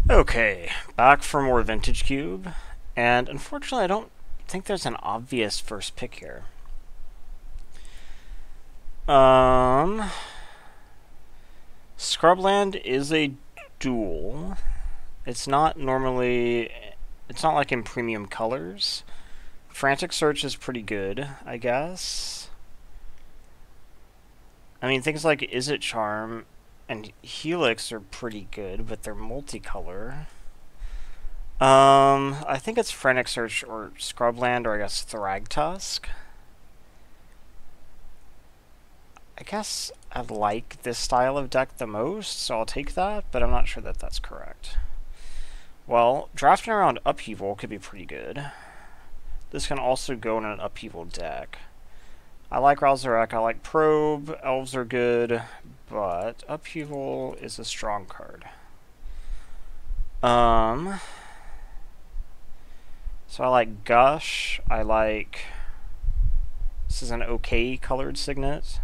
Okay, back for more Vintage Cube, and unfortunately I don't think there's an obvious first pick here. Scrubland is a dual. It's not normally, it's not like in premium colors. Frantic Search is pretty good, I guess. I mean, things like Is It Charm and Helix are pretty good, but they're multicolor. I think it's Frantic Search or Scrubland, or I guess Thragtusk. I guess I like this style of deck the most, so I'll take that, but I'm not sure that that's correct. Well, drafting around Upheaval could be pretty good. This can also go in an Upheaval deck. I like Ralzarek, I like Probe, Elves are good, but Upheaval is a strong card. So I like Gush, I like... This is an okay colored Signet.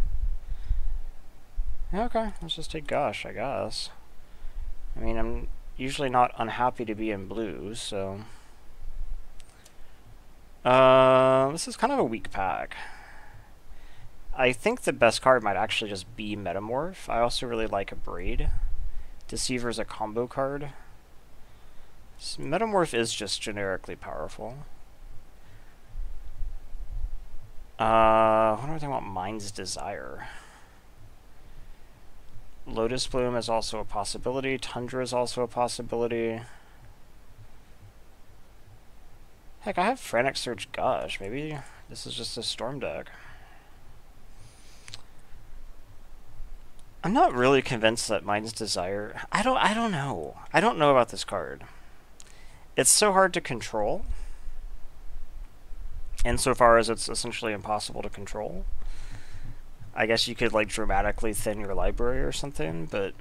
Okay, let's just take Gush, I guess. I mean, I'm usually not unhappy to be in blue, so... this is kind of a weak pack. I think the best card might actually just be Metamorph. I also really like a Braid. Deceiver's a combo card. So Metamorph is just generically powerful. What do I think about Mind's Desire? Lotus Bloom is also a possibility. Tundra is also a possibility. Heck, I have Frantic Search Gush. Maybe this is just a Storm deck. I'm not really convinced that Mind's Desire... I don't know. I don't know about this card. It's so hard to control. Insofar as it's essentially impossible to control. I guess you could, like, dramatically thin your library or something, but...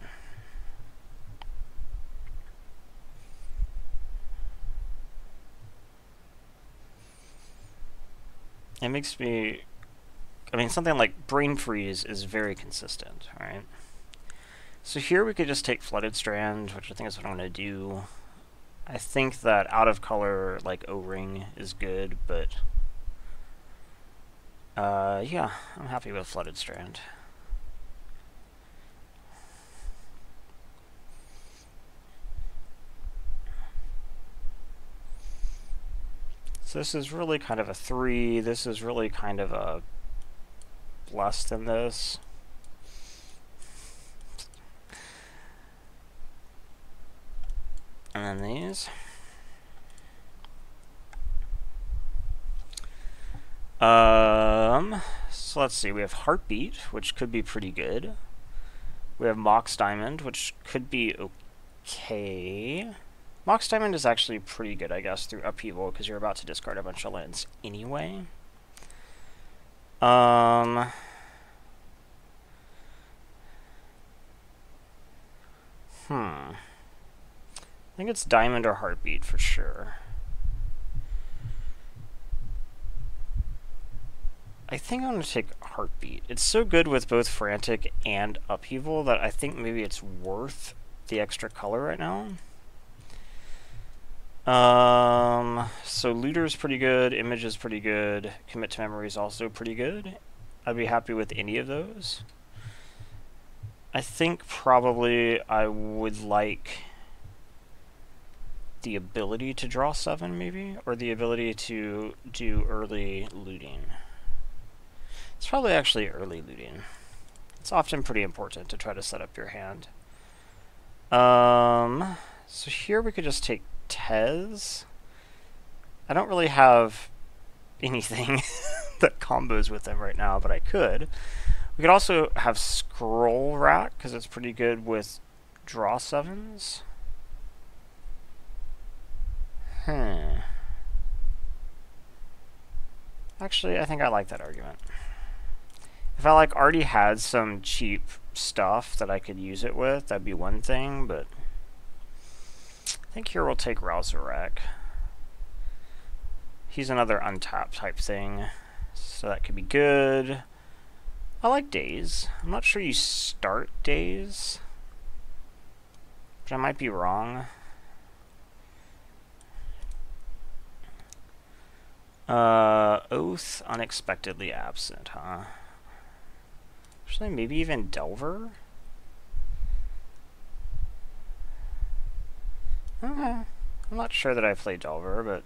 It makes me... I mean, something like Brain Freeze is very consistent, right? So here we could just take Flooded Strand, which I think is what I'm going to do. I think that out of color, like O-Ring, is good, but... yeah, I'm happy with Flooded Strand. So this is really kind of a 3. This is really kind of a less than this. And then these. So let's see, we have Heartbeat, which could be pretty good. We have Mox Diamond, which could be okay. Mox Diamond is actually pretty good, I guess, through Upheaval, because you're about to discard a bunch of lands anyway. I think it's Diamond or Heartbeat for sure. I think I'm going to take Heartbeat. It's so good with both Frantic and Upheaval that I think maybe it's worth the extra color right now. So Looter's pretty good, Image is pretty good, Commit to Memory is also pretty good. I'd be happy with any of those. I think probably I would like the ability to draw 7 maybe, or the ability to do early looting. It's probably actually early looting. It's often pretty important to try to set up your hand. So here we could just take Tez. I don't really have anything that combos with them right now, but I could. We could also have Scroll Rack, because it's pretty good with draw 7s. Actually, I think I like that argument. If I like already had some cheap stuff that I could use it with, that'd be one thing, but I think here we'll take Ralzarek. He's another untap type thing, so that could be good. I like Daze. I'm not sure you start Daze, but I might be wrong. Oath, unexpectedly absent, huh? Actually, maybe even Delver? I'm not sure that I play Delver, but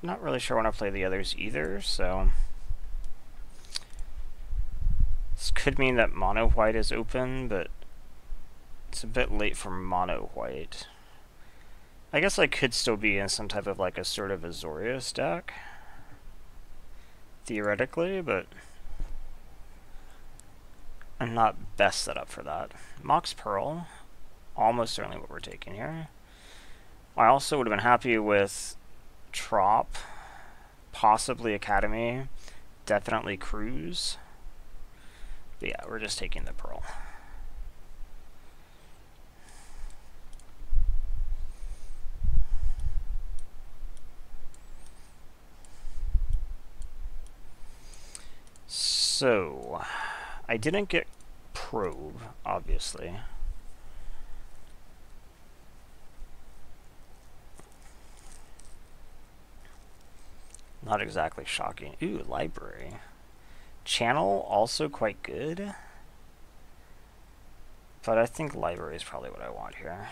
I'm not really sure when I play the others either, so... This could mean that mono white is open, but it's a bit late for mono white. I guess I could still be in some type of like a sort of Azorius deck, theoretically, but I'm not best set up for that. Mox Pearl, almost certainly what we're taking here. I also would have been happy with Trop, possibly Academy, definitely Cruise. But yeah, we're just taking the Pearl. So, I didn't get Probe, obviously. Not exactly shocking. Ooh, Library. Channel, also quite good. But I think Library is probably what I want here.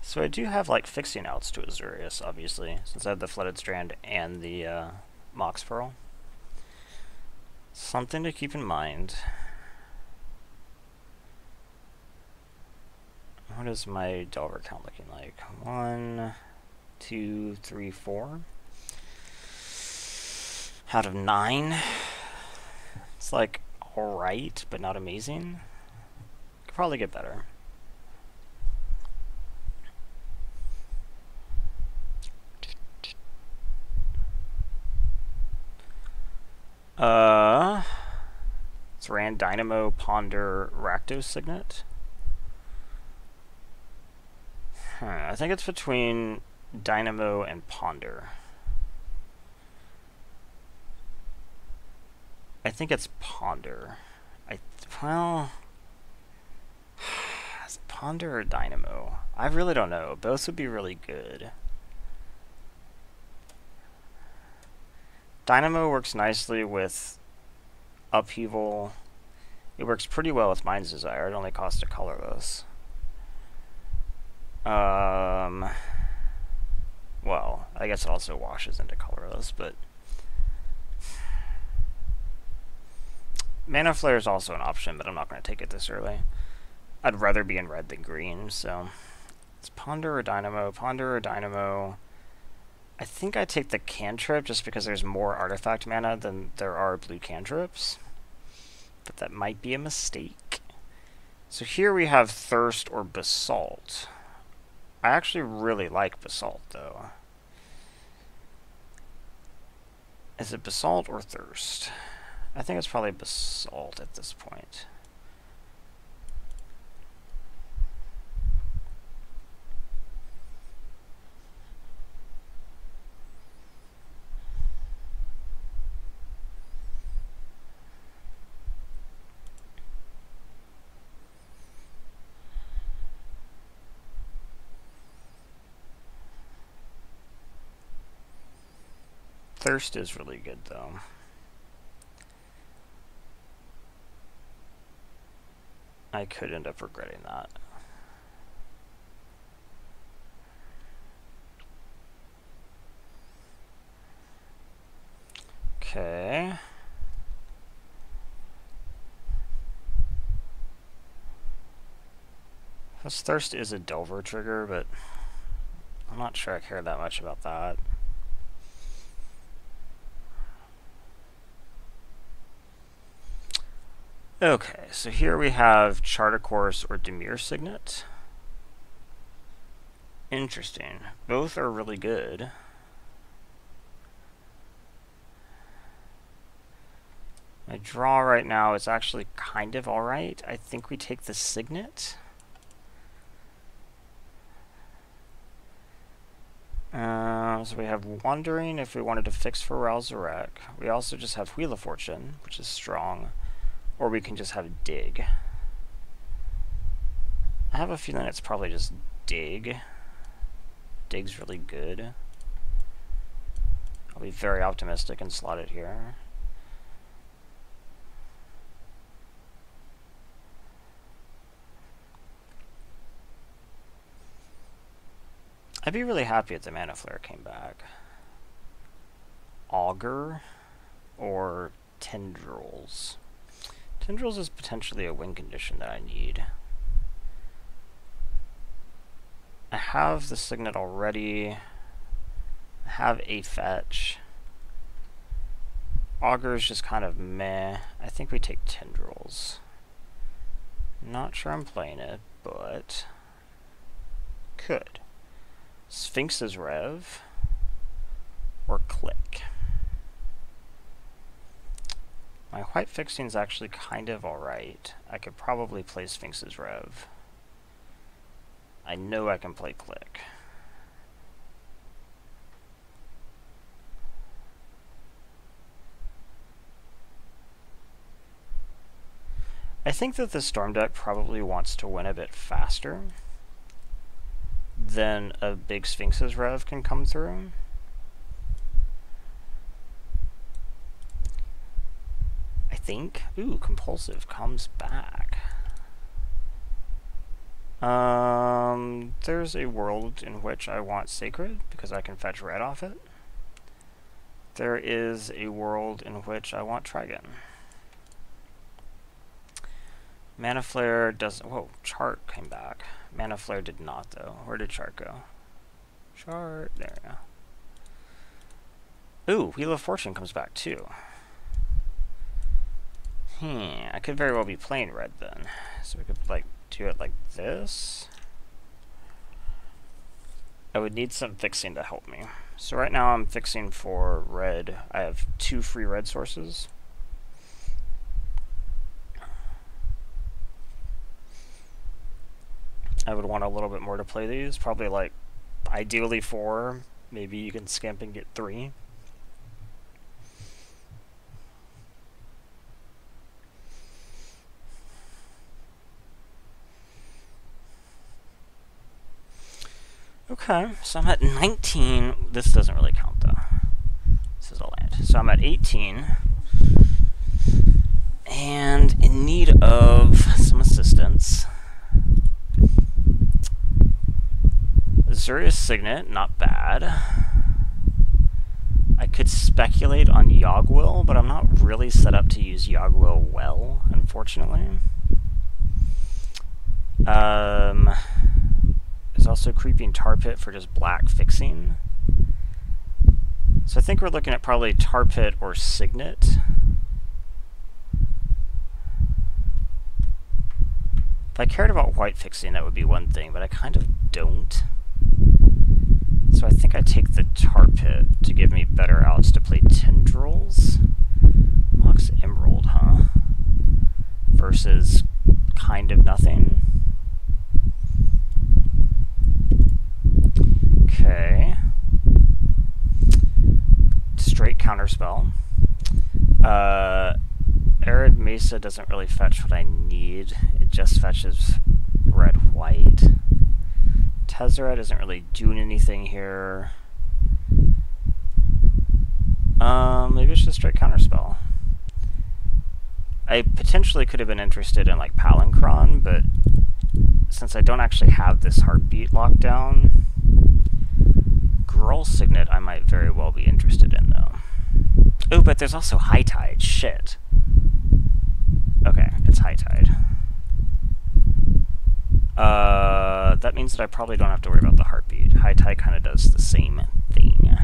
So I do have like fixing outs to Azorius, obviously, since I have the Flooded Strand and the Mox Pearl. Something to keep in mind. What is my Delver count looking like? 1, 2, 3, 4. Out of 9. It's like alright, but not amazing. Could probably get better. It's Rand, Dynamo, Ponder, Rakdos Signet. I think it's between Dynamo and Ponder. I think it's Ponder. Well, is it Ponder or Dynamo? I really don't know. Both would be really good. Dynamo works nicely with Upheaval. It works pretty well with Mind's Desire. It only costs a colorless. Well, I guess it also washes into colorless, but Mana Flare is also an option, but I'm not going to take it this early. I'd rather be in red than green, so it's Ponder or Dynamo. Ponder or Dynamo. I think I take the cantrip just because there's more artifact mana than there are blue cantrips. But that might be a mistake. So here we have Thirst or Basalt. I actually really like Basalt, though. Is it Basalt or Thirst? I think it's probably Basalt at this point. Thirst is really good, though. I could end up regretting that. Okay. This Thirst is a Delver trigger, but I'm not sure I care that much about that. Okay, so here we have Chartercourse or Demir Signet. Interesting. Both are really good. My draw right now is actually kind of alright. I think we take the Signet. So we have Wandering if we wanted to fix for Ralzarek. We also just have Wheel of Fortune, which is strong. Or we can just have Dig. I have a feeling it's probably just Dig. Dig's really good. I'll be very optimistic and slot it here. I'd be really happy if the Mana Flare came back. Augur or Tendrils. Tendrils is potentially a win condition that I need. I have the Signet already. I have a fetch. Augur is just kind of meh. I think we take Tendrils. Not sure I'm playing it, but could. Sphinx's Rev or Click. My white fixing is actually kind of alright. I could probably play Sphinx's Rev. I know I can play Click. I think that the Storm deck probably wants to win a bit faster than a big Sphinx's Rev can come through. I think. Ooh, Compulsive comes back. There's a world in which I want Sacred because I can fetch red off it. There is a world in which I want Trigon. Mana Flare doesn't... Whoa, Chart came back. Mana Flare did not, though. Where did Chart go? Chart... There we go. Ooh, Wheel of Fortune comes back, too. I could very well be playing red, then. So we could, like, do it like this. I would need some fixing to help me. So right now I'm fixing for red. I have 2 free red sources. I would want a little bit more to play these. Probably like, ideally 4. Maybe you can skimp and get 3. Okay, so I'm at 19. This doesn't really count, though. This is a land. So I'm at 18. And in need of some assistance. Azurius Signet, not bad. I could speculate on Yogwill, but I'm not really set up to use Yogwill well, unfortunately. There's also Creeping Tar Pit for just black fixing. So I think we're looking at probably Tar Pit or Signet. If I cared about white fixing, that would be one thing, but I kind of don't. So I think I take the Tar Pit to give me better outs to play Tendrils. Mox Emerald, huh? Versus kind of nothing. Okay. Straight counterspell. Arid Mesa doesn't really fetch what I need. It just fetches red-white. Tezzeret isn't really doing anything here. Maybe it's just straight counterspell. I potentially could have been interested in like Palinchron, but since I don't actually have this heartbeat locked down, Gruul Signet I might very well be interested in, though. Oh, but there's also High Tide. Shit. Okay, it's High Tide. That means that I probably don't have to worry about the heartbeat. High Tide kind of does the same thing.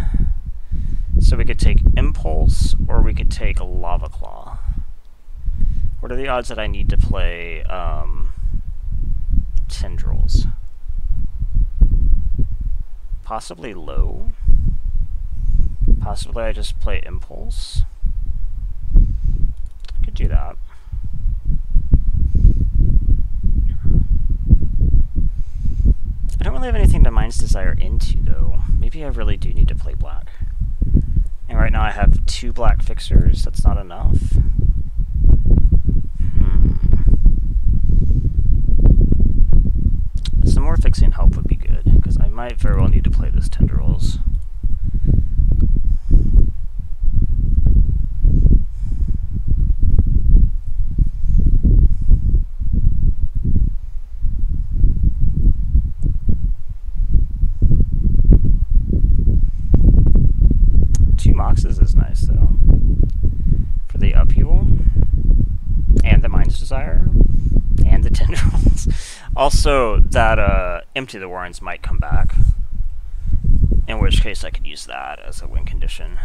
So we could take Impulse, or we could take Lava Claw. What are the odds that I need to play Tendrils? Possibly low. Possibly I just play Impulse. I could do that. I don't really have anything to Mind's Desire into, though? Maybe I really do need to play black. And right now I have 2 black fixers. That's not enough. Some more fixing help would be good, because I might very well need to play this Tendrils. Moxes is nice, though, for the upheaval, and the Mind's Desire, and the Tendrils. Also, that Empty the Warrens might come back, in which case I could use that as a win condition.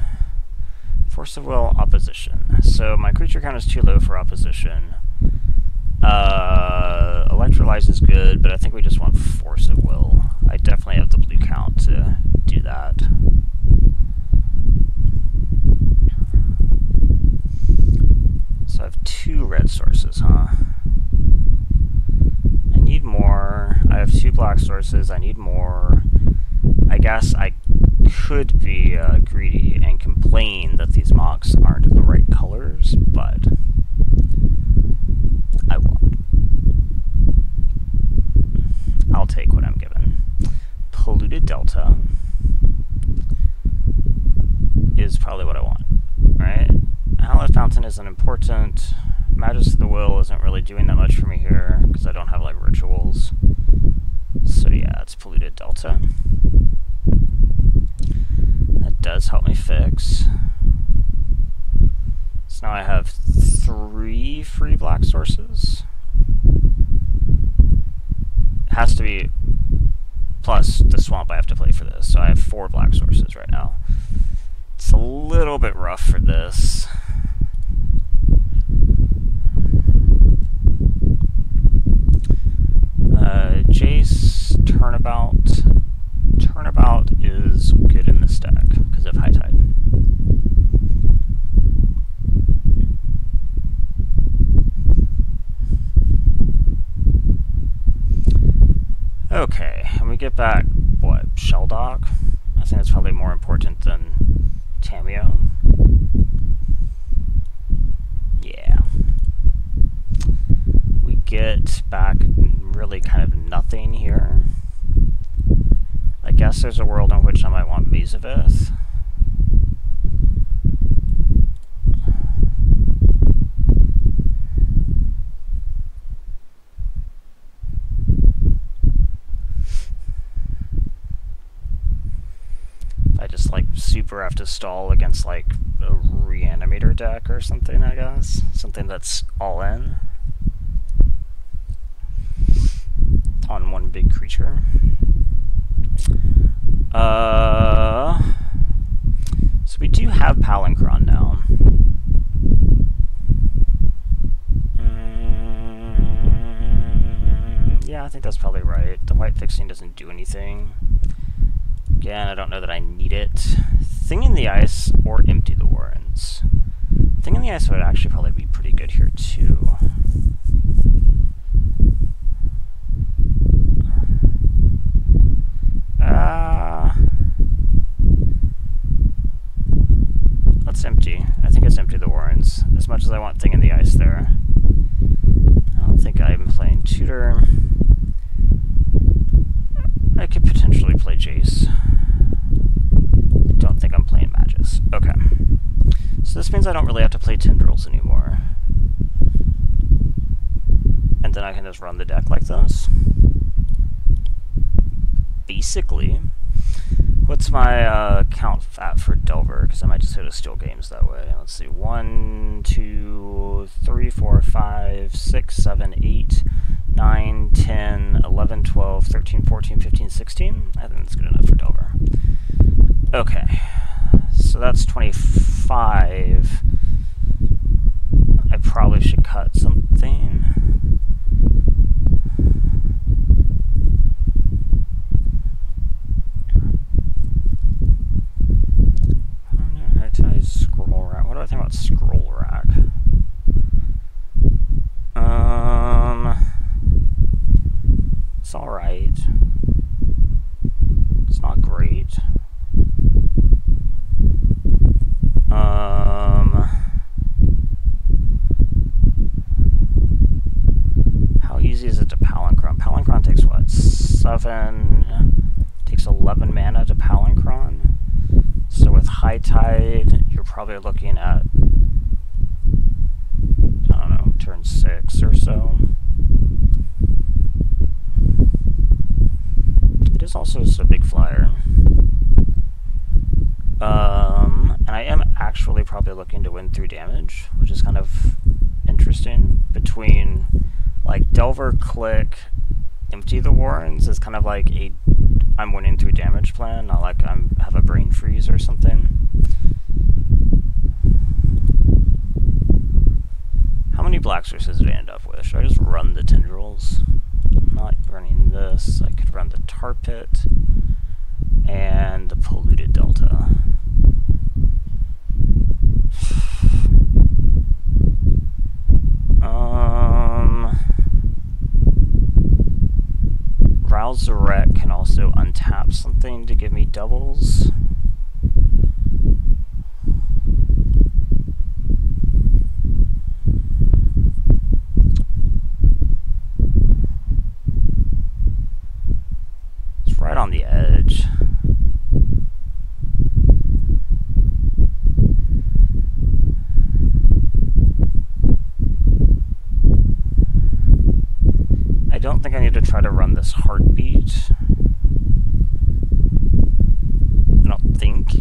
Force of Will, Opposition. So my creature count is too low for Opposition. Electrolyze is good, but I think we just want Force of Will. I definitely have the blue count to do that. So I have 2 red sources, huh? I need more. I have 2 black sources. I need more. I guess I could be greedy and complain that these mocks aren't the right colors, but I won't. I'll take what I'm given. Polluted Delta is probably what I want, right? Hallowed Fountain isn't important. Magus of the Will isn't really doing that much for me here, because I don't have, like, rituals. So yeah, it's Polluted Delta. That does help me fix. So now I have 3 free black sources. It has to be plus the swamp I have to play for this, so I have 4 black sources right now. It's a little bit rough for this. Jace, Turnabout. Turnabout is good in this deck because of High Tide. Okay, and we get back, what, Shelldock? I think that's probably more important than Tamiyo. Yeah. We get back really kind of nothing here. I guess there's a world in which I might want Mazavith. I just, like, super have to stall against, like, a Reanimator deck or something, I guess. Something that's all in on one big creature. So we do have Palinchron now. Yeah, I think that's probably right. The white fixing doesn't do anything. Again, I don't know that I need it. Thing in the Ice or Empty the Warrens. Thing in the Ice would actually probably be pretty good here too. Let's empty. I think it's Empty the Warrens. As much as I want Thing in the Ice there. I don't think I'm playing Tutor. I could potentially play Jace. I don't think I'm playing Magus. Okay. So this means I don't really have to play Tendrils anymore. And then I can just run the deck like this. Basically. What's my count at for Delver? Because I might just go to Steel Games that way. Let's see. 1, 2, 3, 4, 5, 6, 7, 8, 9, 10, 11, 12, 13, 14, 15, 16. I think that's good enough for Delver. Okay. So that's 25. I probably should cut something. Scroll rack. What do I think about scroll rack? It's alright. 7, takes 11 mana to Palinchron. So with High Tide, you're probably looking at, I don't know, turn 6 or so. It is also just a big flyer. And I am actually probably looking to win through damage, which is kind of interesting. Between, like, Delver, Click, Empty the Warrens is kind of like a I'm winning through damage plan, not like I have a brain freeze or something. How many black sources did I end up with? Should I just run the Tendrils? I'm not running this. I could run the Tar Pit and the Polluted Delta. Rouse the Wreck can also untap something to give me doubles. It's right on the edge. I don't think I need to try to run this Heartbeat. I don't think.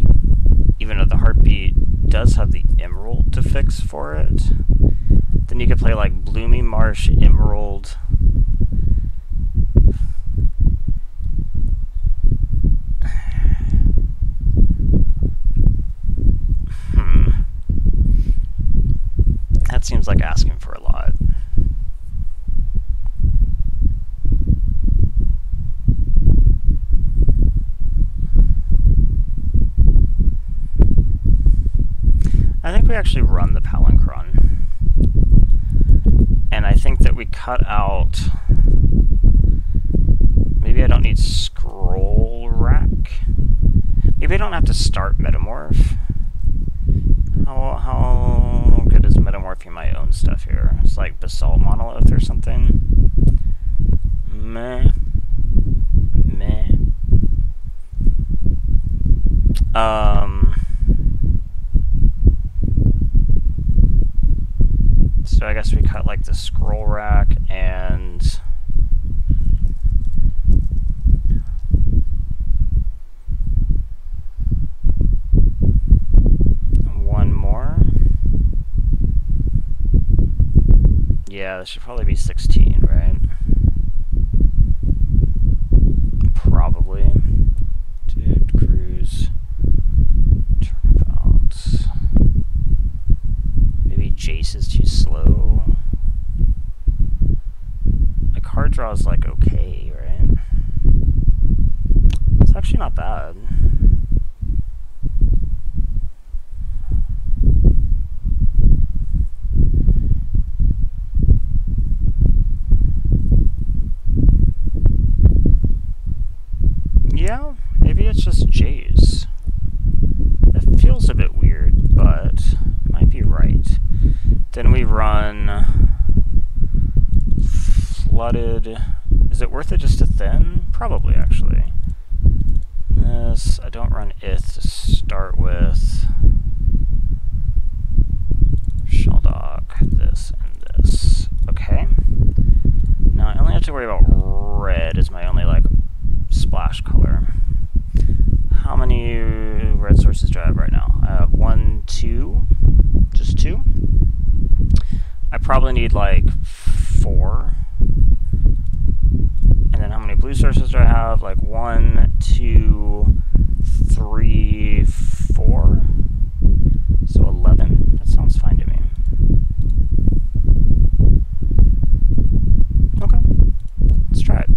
Even though the Heartbeat does have the Emerald to fix for it. Then you could play like Blooming Marsh, Emerald. That seems like asking for a lot. I think we actually run the Palinchron. And I think that we cut out... Maybe I don't need Scroll Rack. Maybe I don't have to start Metamorph. How good is metamorphing my own stuff here? It's like Basalt Monolith or something. Meh. Meh. So I guess we cut like the Scroll Rack and one more. Yeah, this should probably be 16, right? Probably. Dude, Cruise. Turnabout. Maybe Jace is too slow. My card draw is like okay, right? It's actually not bad. Yeah, maybe it's just Jace. It feels a bit weird, but it might be right. Then we run Flooded. Is it worth it just to thin? Probably, actually. This, I don't run Ith to start with. Sheldock, this, and this. Okay. Now I only have to worry about red as my only, like, splash color. How many red sources do I have right now? I have 1, 2, just 2. I probably need like 4. And then how many blue sources do I have? Like 1, 2, 3, 4. So 11. That sounds fine to me. Okay. Let's try it.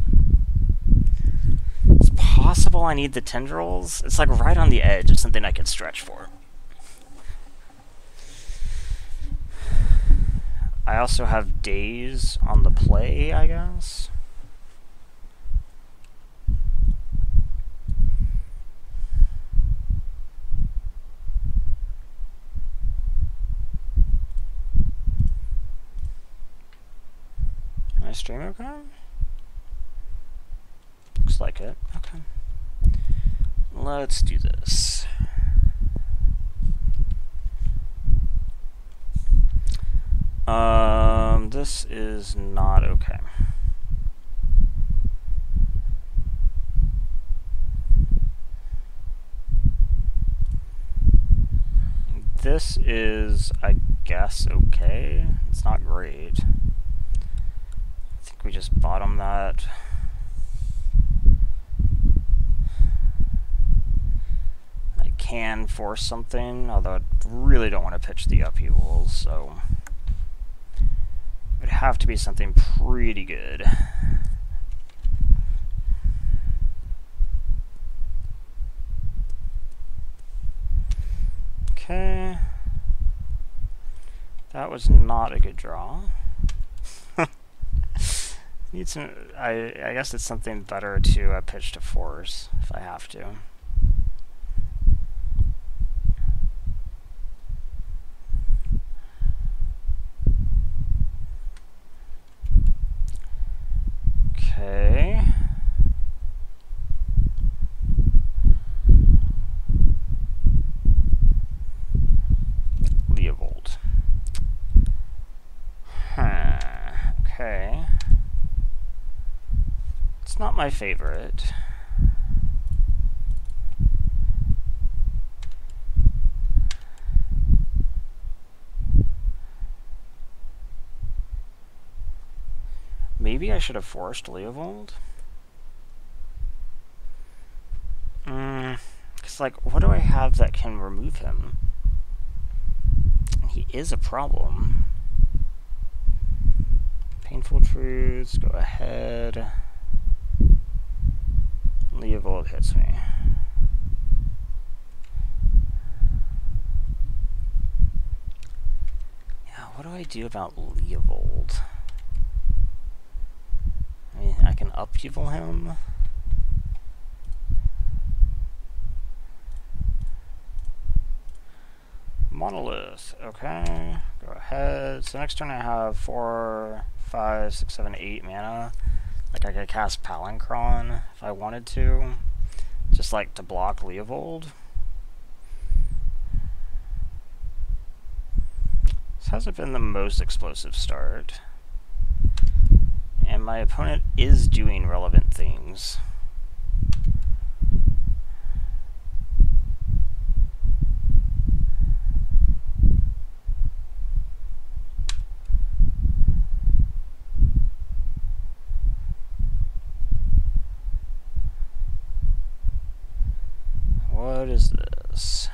It's possible I need the Tendrils. It's like right on the edge of something I could stretch for. I also have Days on the play, I guess. Can I stream okay? looks like it. Okay. Let's do this. This is not okay. This is, I guess, okay. It's not great. I think we just bottom that. I can force something, although I really don't want to pitch the upheavals, so it would have to be something pretty good. Okay. That was not a good draw. Need some. I guess it's something better to pitch to force if I have to. Okay. Leovold. Okay. It's not my favorite. Maybe I should have forced Leovold? Because, like, what do I have that can remove him? He is a problem. Painful Truths, go ahead. Leovold hits me. Yeah, what do I do about Leovold? I mean, I can upheaval him. Monolith, okay, go ahead. So next turn I have 4, 5, 6, 7, 8 mana. Like I could cast Palinchron if I wanted to, just like to block Leovold. This hasn't been the most explosive start. And my opponent is doing relevant things. What is this?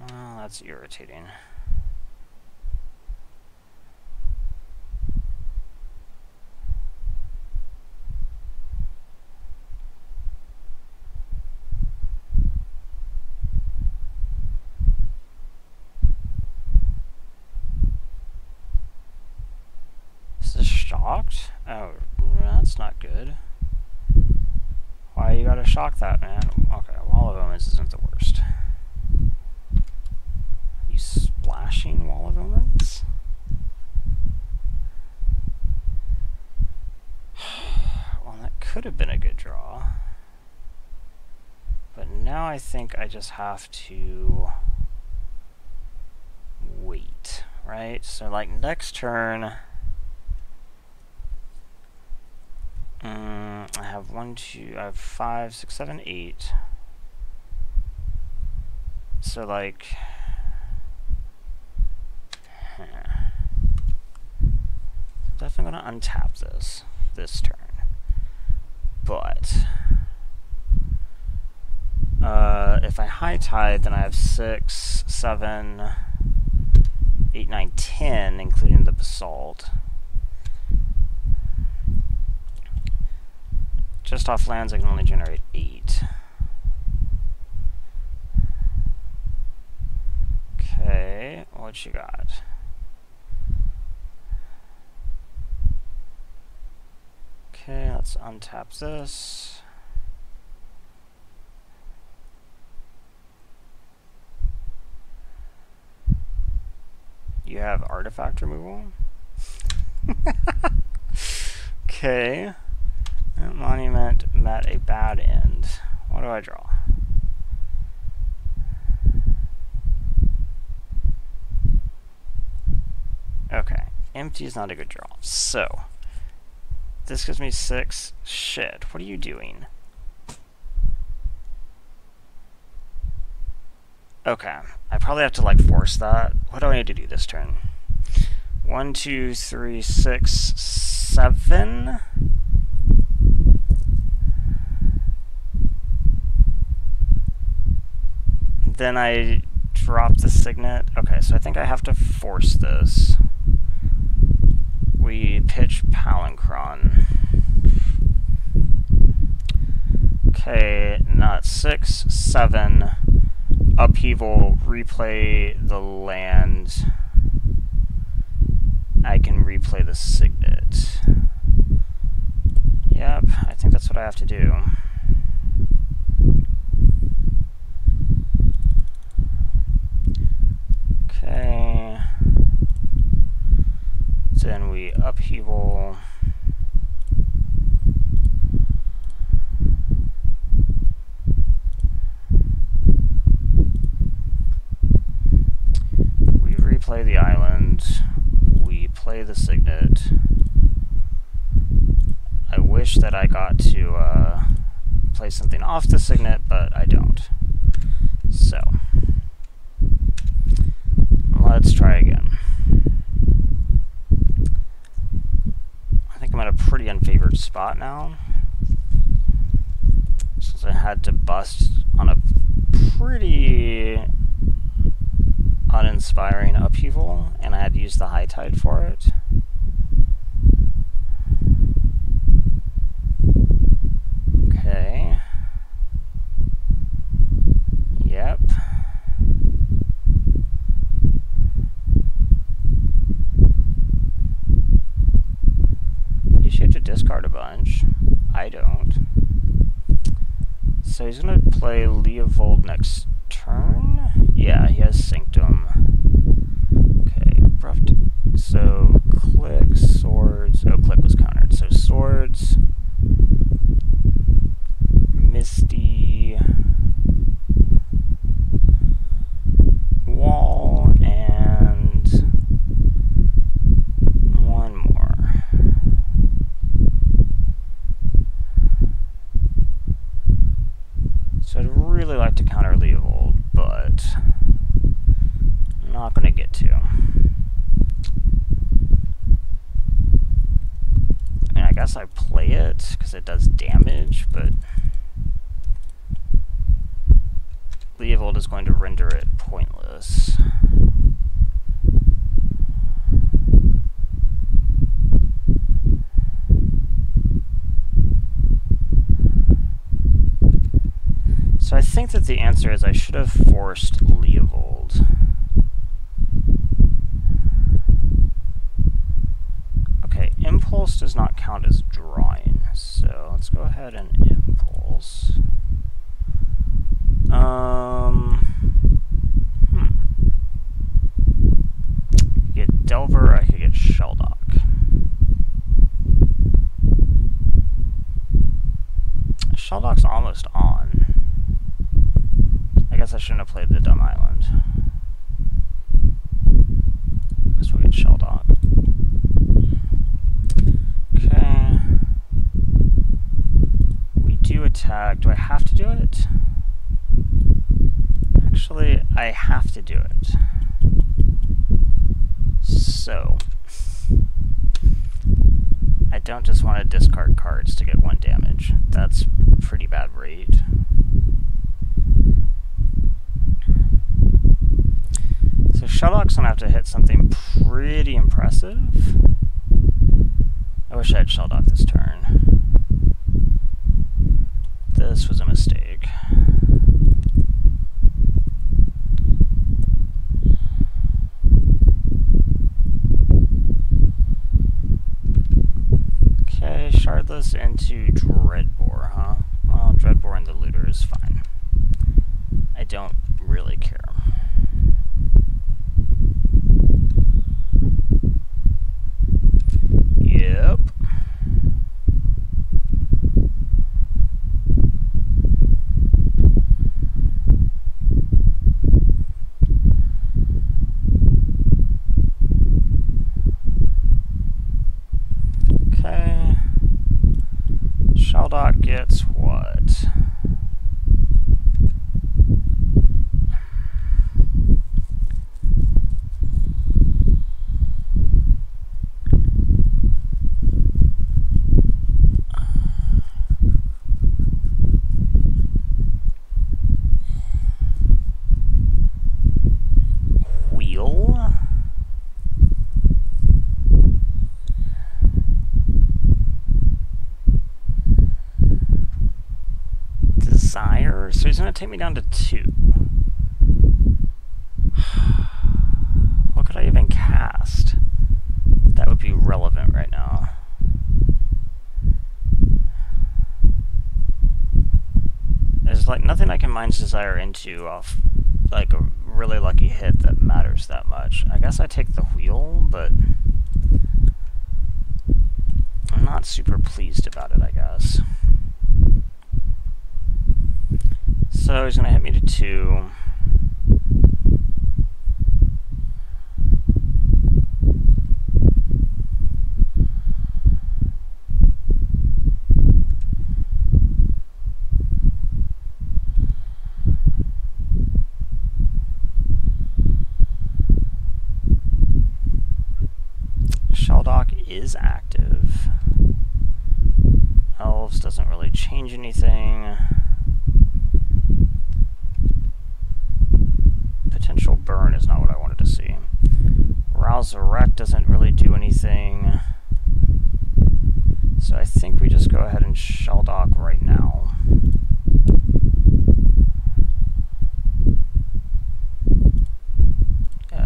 Oh, that's irritating. Is this shocked? Oh, that's not good. Why you gotta shock that, man? Okay, Wall of Omens isn't the worst. You splashing Wall of Omens? Well, that could have been a good draw. But now I think I just have to wait, right? So like next turn, I have 1, 2, I have 5, 6, 7, 8. So like, definitely gonna untap this turn. But if I high tide, then I have 6, 7, 8, 9, 10, including the basalt. Just off lands, I can only generate 8. Okay, what you got? Okay, let's untap this. You have artifact removal? Okay. That monument met a bad end. What do I draw? Okay. Empty is not a good draw. So, this gives me 6. Shit. What are you doing? Okay. I probably have to, like, force that. What do I need to do this turn? 1, 2, 3, 6, 7. Then I drop the signet. Okay, so I think I have to force this. We pitch Palinchron. Okay, not 6, 7. Upheaval, replay the land. I can replay the signet. Yep, I think that's what I have to do. Okay. Then we upheaval. We replay the island. We play the signet. I wish that I got to play something off the signet, but I don't. So, let's try again. I think I'm at a pretty unfavored spot now, since I had to bust on a pretty uninspiring upheaval, and I had to use the high tide for it. Okay. Yep. You should have to discard a bunch. I don't. So he's gonna play Leovold next turn? Yeah, he has Sanctum. Okay, abrupt. So, click, swords. Oh, click was countered. So, swords. Misty. Wall. And one more. So, I'd really like to counter Leovold, but I'm not going to get to. I mean, I guess I play it because it does damage, but Leovold is going to render it pointless. So I think that the answer is I should have forced Leovold. Okay, impulse does not count as drawing, so let's go ahead and impulse. Get Delver, I could get Shelldock. Shelldock's almost on. I guess I shouldn't have played the dumb island. Guess we'll get Shelldock. Okay. We do attack. Do I have to do it? Actually, I have to do it. So, I don't just want to discard cards to get 1 damage. That's a pretty bad rate. So Shelldock's gonna have to hit something pretty impressive. I wish I had Shelldock this turn. This was a mistake. Okay, Shardless into Dreadbore, huh? Well, Dreadbore and the Looter is fine. I don't really care. so he's going to take me down to 2. What could I even cast that would be relevant right now? There's like nothing I can Mind's Desire into off like a really lucky hit that matters that much. I guess I take the wheel, but I'm not super pleased about it, I guess. So he's going to hit me to 2. Shelldock is active. Elves doesn't really change anything. Potential burn is not what I wanted to see. Rouse the Wreck doesn't really do anything. So I think we just go ahead and Shelldock right now.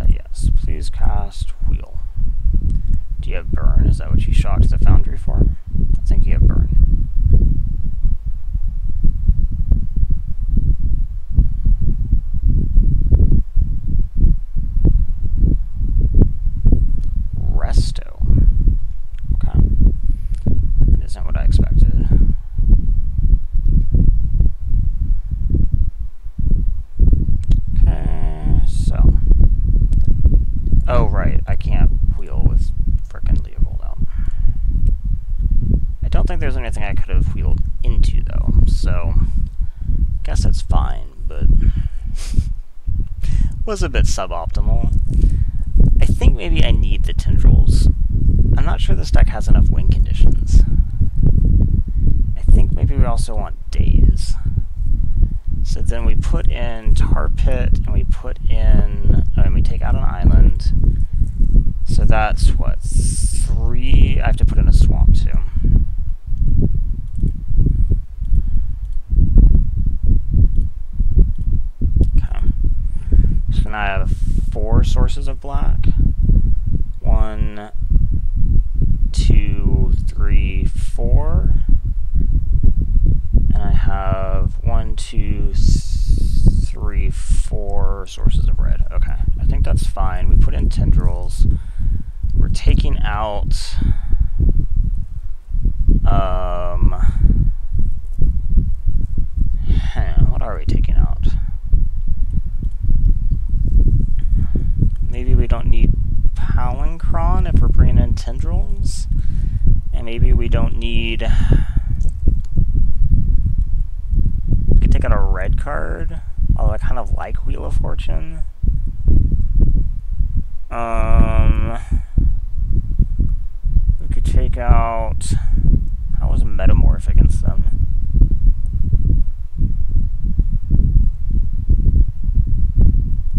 Yes, please cast Wheel. Do you have burn? Is that what you shocked the Foundry for? I think you have burn. Resto. Okay. That isn't what I expected. Okay, so. Oh, right. I can't wheel with frickin' Leovold out. I don't think there's anything I could have wheeled into, though, so I guess that's fine, but was a bit suboptimal. I think maybe I need the Tendrils. I'm not sure this deck has enough win conditions. I think maybe we also want Daze. So then we put in Tar Pit, and we put in, and we take out an island. So that's what, 3? I have to put in a swamp too. Okay. So now I have 4 sources of black. 1, 2, 3, 4. And I have 1, 2, 3, 4 sources of red. Okay, I think that's fine. We put in Tendrils. We're taking out what are we taking out? Maybe we don't need Palancron if we're bringing in Tendrils, and maybe we don't need. We could take out a red card, although I kind of like Wheel of Fortune. We could take out. How was Metamorph against them?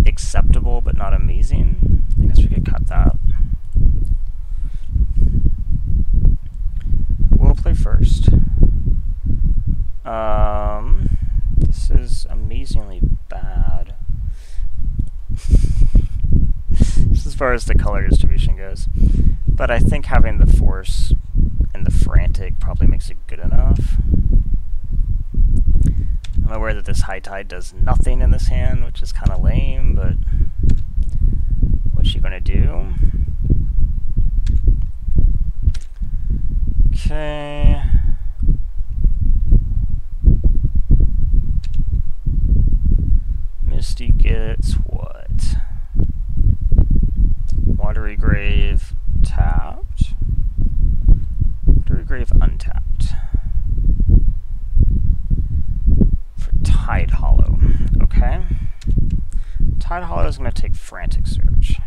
Acceptable, but not amazing. I guess we could cut that. We'll play first. This is amazingly bad. Just as far as the color distribution goes. But I think having the Force and the Frantic probably makes it good enough. I'm aware that this High Tide does nothing in this hand, which is kind of lame, but what's she gonna do? Okay. Misty gets what? Watery Grave tapped. Watery Grave untapped. For Tide Hollow. Okay. Tide Hollow is going to take Frantic Surge.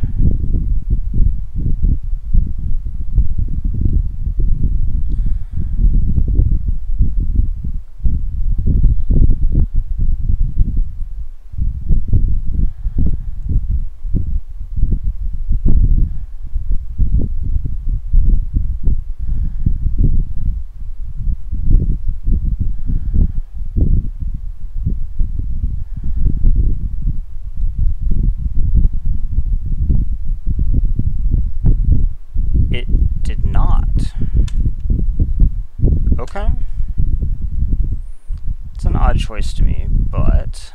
choice to me, but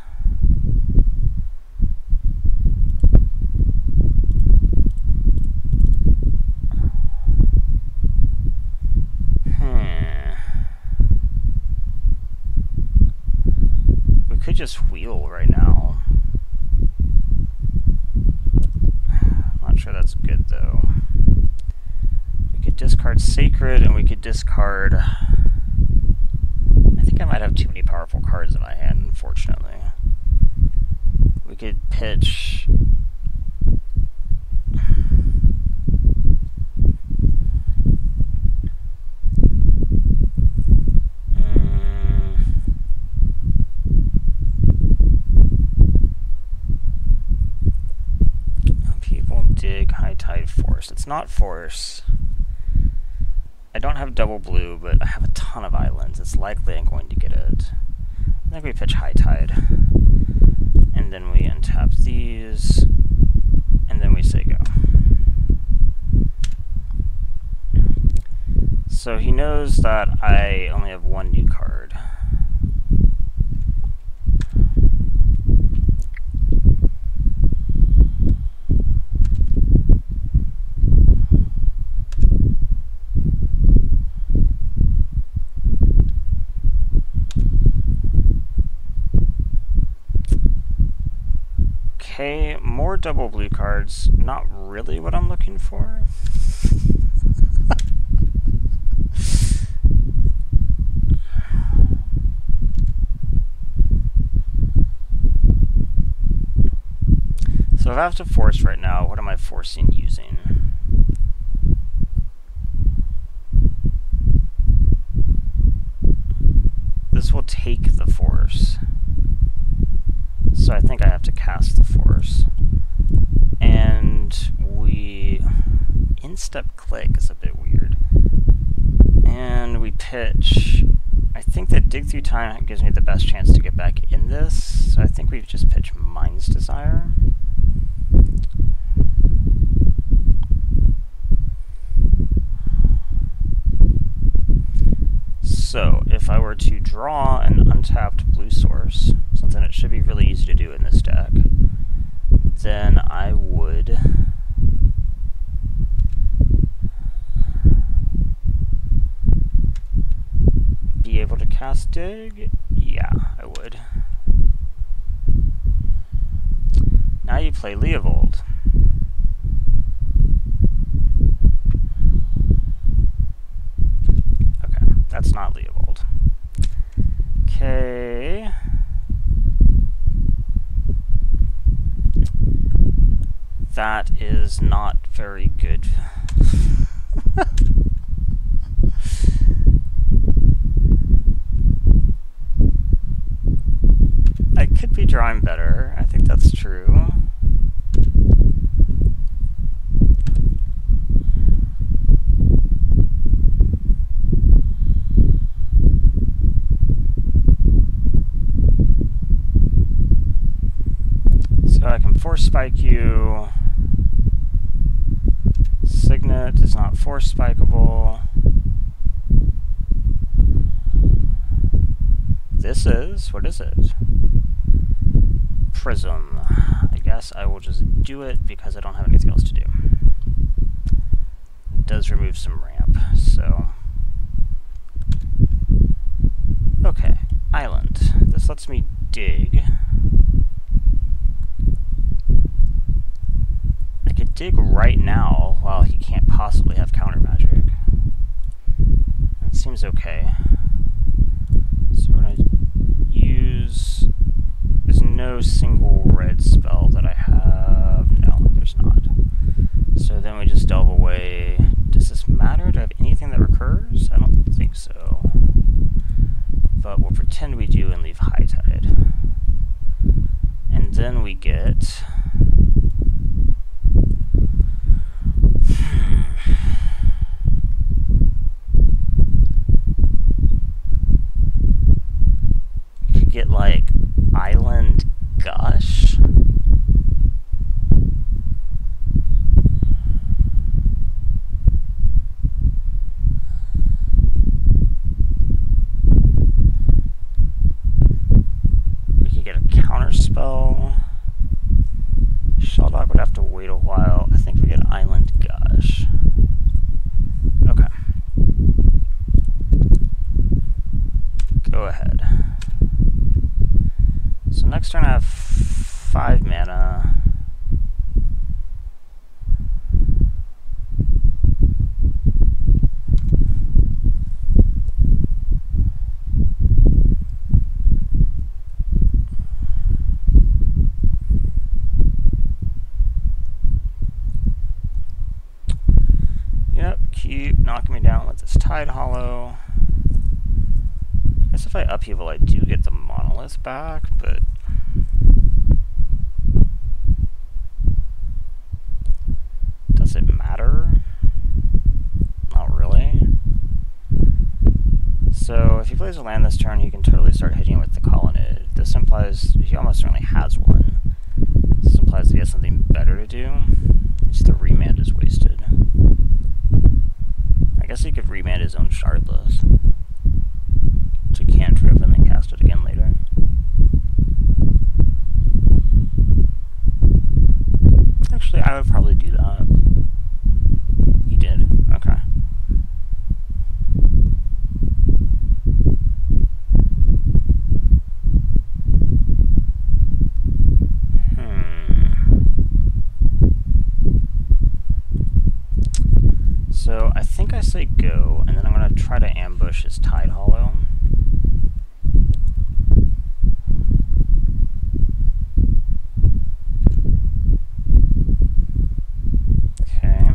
we could just wheel right now. Not sure that's good though. We could discard Sacred, and we could discard... I think I might have too many powerful cards in my hand, unfortunately. We could pitch... People dig High Tide Force. It's not Force. I don't have double blue, but I have a ton of islands. It's likely I'm going to get it. I think we pitch High Tide. And then we untap these. And then we say go. So he knows that I only have one new card. Okay, more double blue cards. Not really what I'm looking for. So if I have to force right now, what am I forcing using? This will take the force. So I think I have to cast the force. And we... Instep click is a bit weird. And we pitch... I think that Dig Through Time gives me the best chance to get back in this. So I think we just pitch Mind's Desire. So, if I were to draw an untapped blue source, something that should be really easy to do in this deck, then I would be able to cast Dig? Yeah, I would. Now you play Leovold. That's not Leovold. Okay. That is not very good. I could be drawing better. I think that's true. So I can force spike you. Signet is not force spikeable. This is, what is it? Prism. I guess I will just do it because I don't have anything else to do. It does remove some ramp, so. Okay, island. This lets me dig. I could dig right now while he can't possibly have counter magic. That seems okay. So we're going to use... There's no single red spell that I have. No, there's not. So then we just delve away. Does this matter? Do I have anything that recurs? I don't think so. But we'll pretend we do and leave High Tide. And then we get... You could get like Island Gush. 5 mana. Yep, keep knocking me down with this Tide Hollow. I guess if I upheaval, I do get the monolith back, but does it matter? Not really. So if he plays a land this turn, he can totally start hitting with the Colonnade. This implies he almost certainly has one. This implies that he has something better to do. Just the remand is wasted. I guess he could remand his own Shardless to cantrip and then cast it again later. Actually, I would probably do that. He did. Okay. So I think I say go, and then I'm going to try to ambush his Tide Hollow. Okay.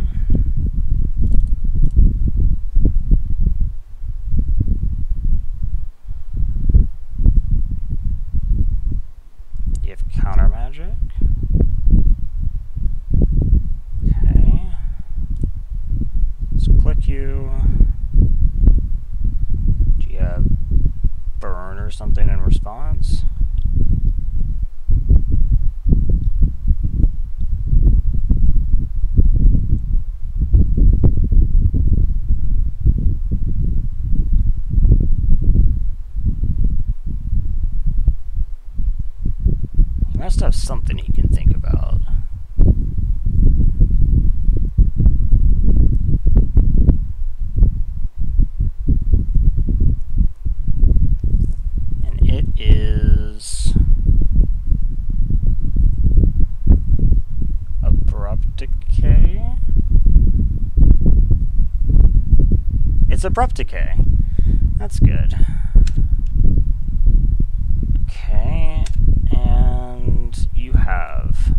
You have counter magic. Okay. Let's click you. Do you have burn or something in response? He must have something he can think about. And it is Abrupt Decay. It's Abrupt Decay. That's good. Okay, and you have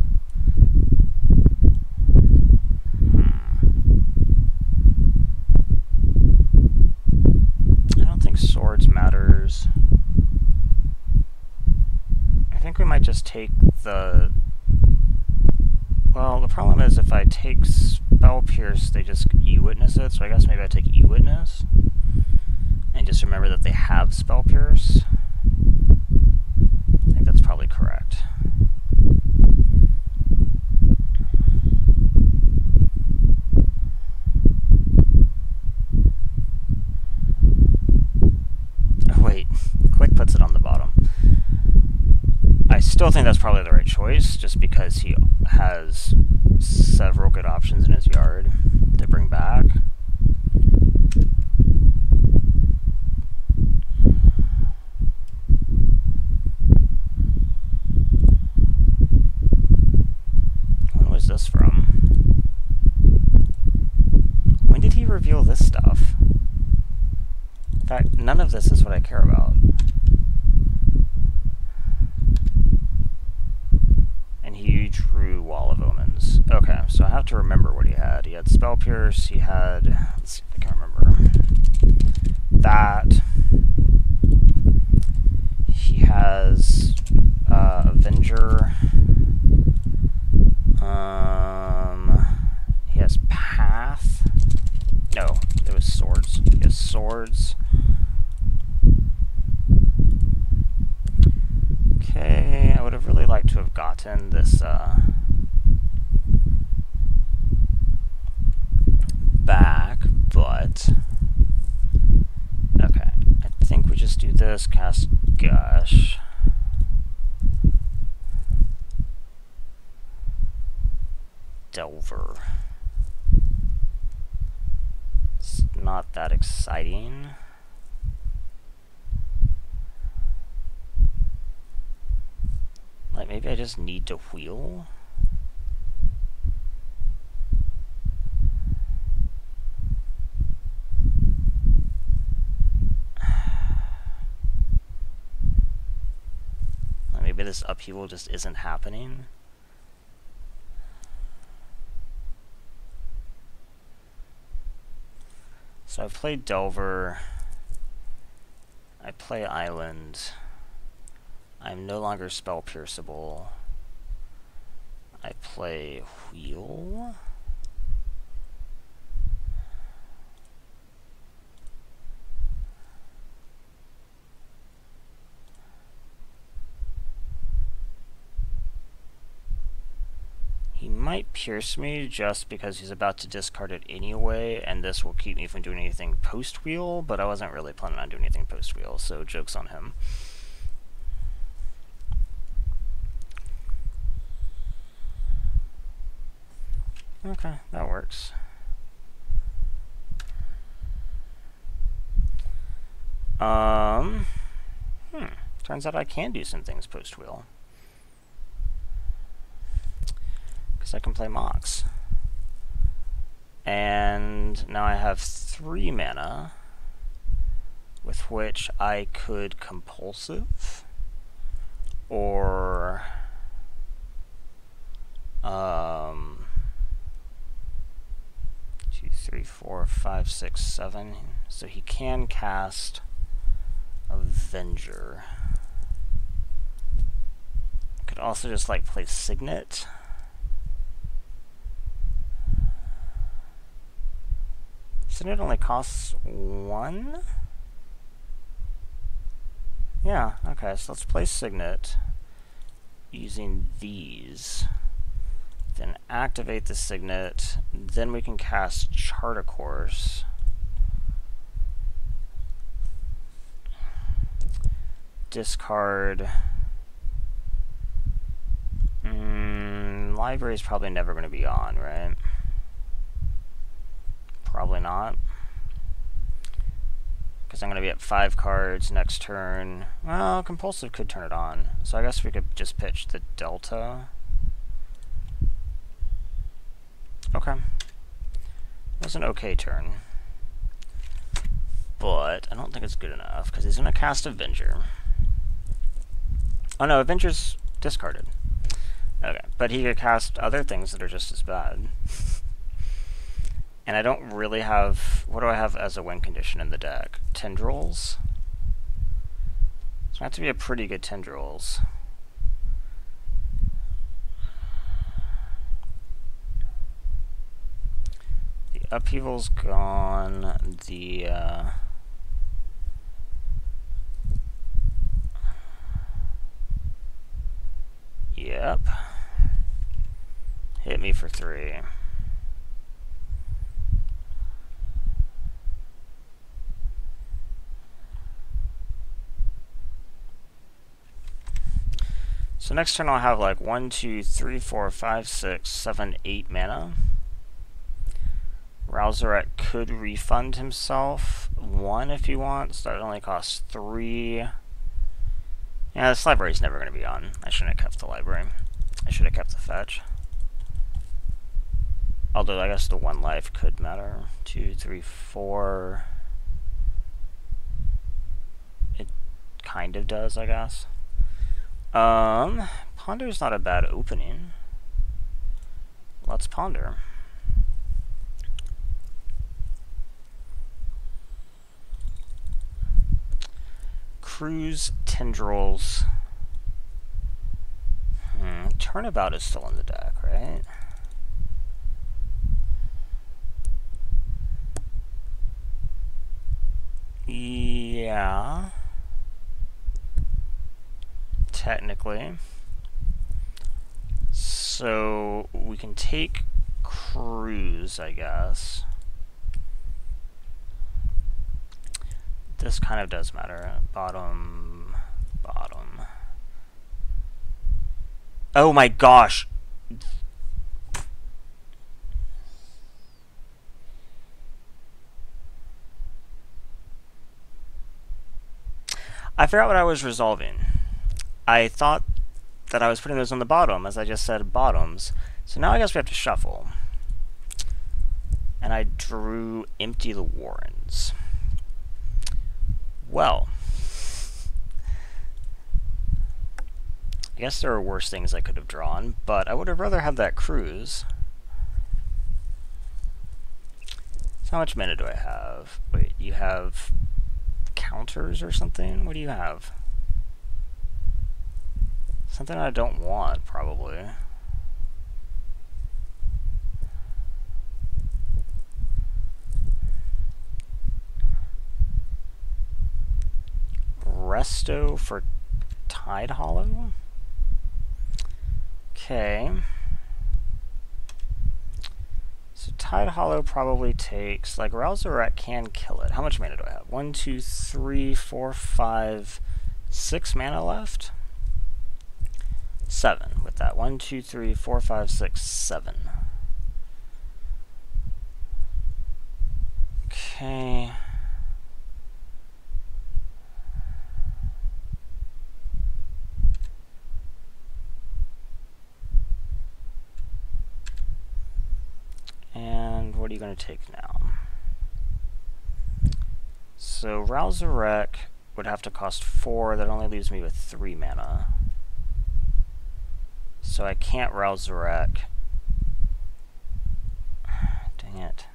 I don't think swords matters. I think we might just take the... Well, the problem is if I take Spell Pierce, they just E-Witness it, so I guess maybe I take E-Witness. And just remember that they have Spell Pierce. I think that's probably correct. Oh wait, Click puts it on the bottom. I still think that's probably the right choice, just because he has several good options in his yard to bring back. When was this from? When did he reveal this stuff? In fact, none of this is what I care about. And he drew Wall of Omens. Okay, so I have to remember what he had. He had Spell Pierce, he had... Let's see if I can remember. That. He has Avenger. He has Path. No, it was Swords. He has Swords. Okay, I would have really liked to have gotten this back, but okay, I think we just do this, cast Gush. Delver. It's not that exciting. Let maybe I just need to wheel? Maybe this upheaval just isn't happening. So I play Delver. I play Island. I'm no longer spell pierceable. I play Wheel. He might pierce me just because he's about to discard it anyway, and this will keep me from doing anything post-wheel, but I wasn't really planning on doing anything post-wheel, so joke's on him. Okay, that works. Turns out I can do some things post-wheel. Because I can play Mox. And now I have 3 mana, with which I could Compulsive, or 2, 3, 4, 5, 6, 7. So he can cast Avenger. Could also just like play Signet. Signet only costs 1? Yeah, okay, so let's play Signet using these. Then activate the Signet, then we can cast Chart a Course. Discard. Library's probably never going to be on, right? Probably not. Because I'm going to be at 5 cards next turn. Well, Compulsive could turn it on. So I guess we could just pitch the Delta. Okay. It was an okay turn. But I don't think it's good enough, because he's going to cast Avenger. Oh no, Avenger's discarded. Okay, but he could cast other things that are just as bad. And I don't really have... What do I have as a win condition in the deck? Tendrils? So I have to be a pretty good Tendrils. The Upheaval's gone. The... Yep. Hit me for 3. So next turn I'll have like 1, 2, 3, 4, 5, 6, 7, 8 mana. Rouseret could refund himself 1 if he wants. That only costs 3. Yeah, this library's never going to be on. I shouldn't have kept the library. I should have kept the fetch. Although I guess the 1 life could matter. 2, 3, 4. It kind of does, I guess. Ponder's not a bad opening. Let's ponder. Cruise, Tendrils. Turnabout is still in the deck, right? Yeah. Technically. So we can take Cruise, I guess. This kind of does matter. Bottom. Oh my gosh! I forgot what I was resolving. I thought that I was putting those on the bottom, as I just said bottoms. So now I guess we have to shuffle. And I drew Empty the Warrens. Well, I guess there are worse things I could have drawn, but I would have rather had that cruise. So how much mana do I have? Wait, you have counters or something? What do you have? Something I don't want, probably. Resto for Tide Hollow? Okay. So Tide Hollow probably takes, like, Ralzaret can kill it. How much mana do I have? 1, 2, 3, 4, 5, 6 mana left? 7 with that. 1, 2, 3, 4, 5, 6, 7. Okay. And what are you going to take now? So Ralzaret would have to cost 4. That only leaves me with 3 mana. So I can't Ralzaret. Dang it.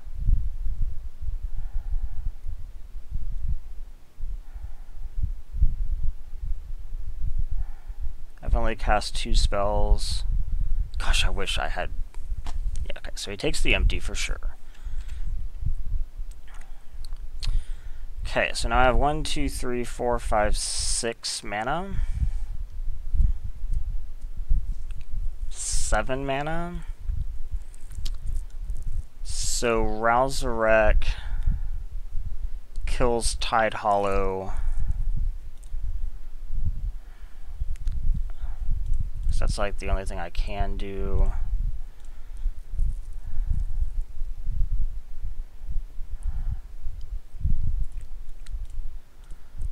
I've only cast 2 spells. Gosh, I wish I had... Yeah, okay, so he takes the empty for sure. Okay, so now I have 1, 2, 3, 4, 5, 6 mana. 7 mana. So Ralzaret kills Tide Hollow. So that's like the only thing I can do.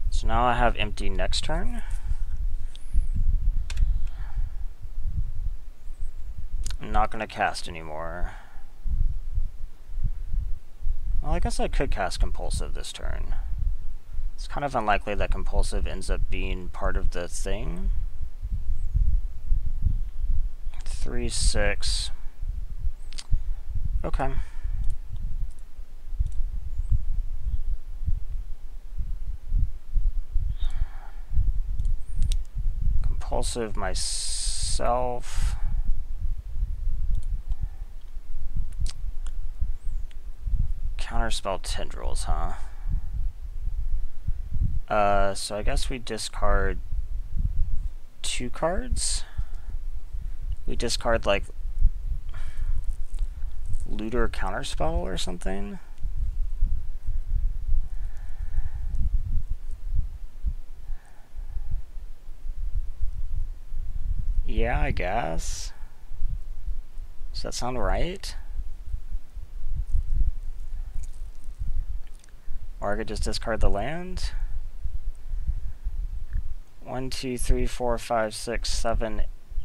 So now I have empty next turn. I'm not going to cast anymore. Well, I guess I could cast Compulsive this turn. It's kind of unlikely that Compulsive ends up being part of the thing. 3, 6. Okay. Compulsive myself. Counterspell Tendrils, huh? So I guess we discard 2 cards. We discard, like, Looter Counterspell or something. Yeah, I guess. Does that sound right? Or I could just discard the land. 1, 2, 3, 4, 5, 6, 7,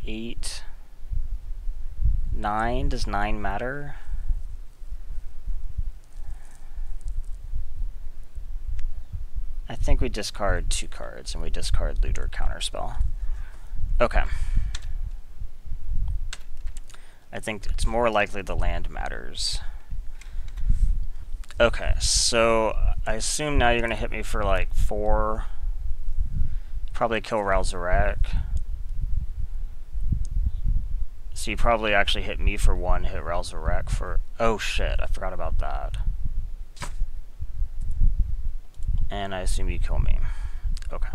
8, 9. Does 9 matter? I think we discard 2 cards and we discard Looter Counterspell. Okay. I think it's more likely the land matters. Okay, so I assume now you're going to hit me for like 4. Probably kill Ralzaret. So you probably actually hit me for 1, hit Ralzaret for... Oh shit, I forgot about that. And I assume you kill me. Okay.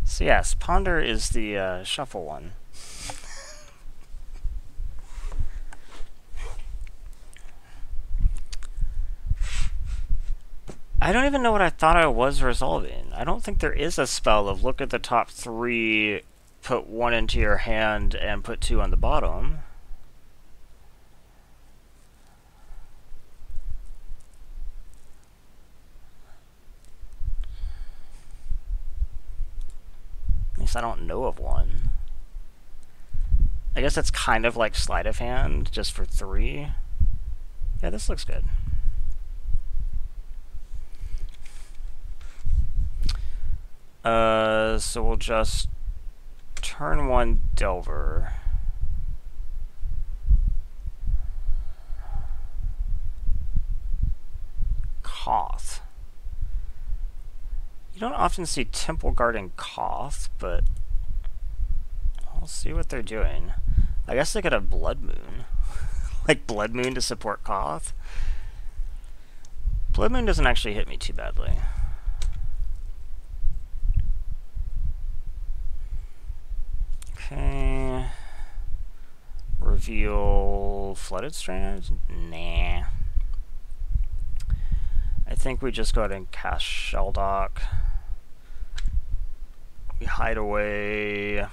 So yes, Ponder is the shuffle one. I don't even know what I thought I was resolving. I don't think there is a spell of look at the top 3, put 1 into your hand, and put 2 on the bottom. because I don't know of one. I guess that's kind of like sleight of hand, just for 3. Yeah, this looks good. So we'll just turn 1 Delver. Koth. You don't often see Temple Guard and Koth, but I'll see what they're doing. I guess they could have Blood Moon. Like Blood Moon to support Koth. Blood Moon doesn't actually hit me too badly. Okay. Reveal Flooded Strand? Nah. I think we just go ahead and cast Shelldock. We hide away.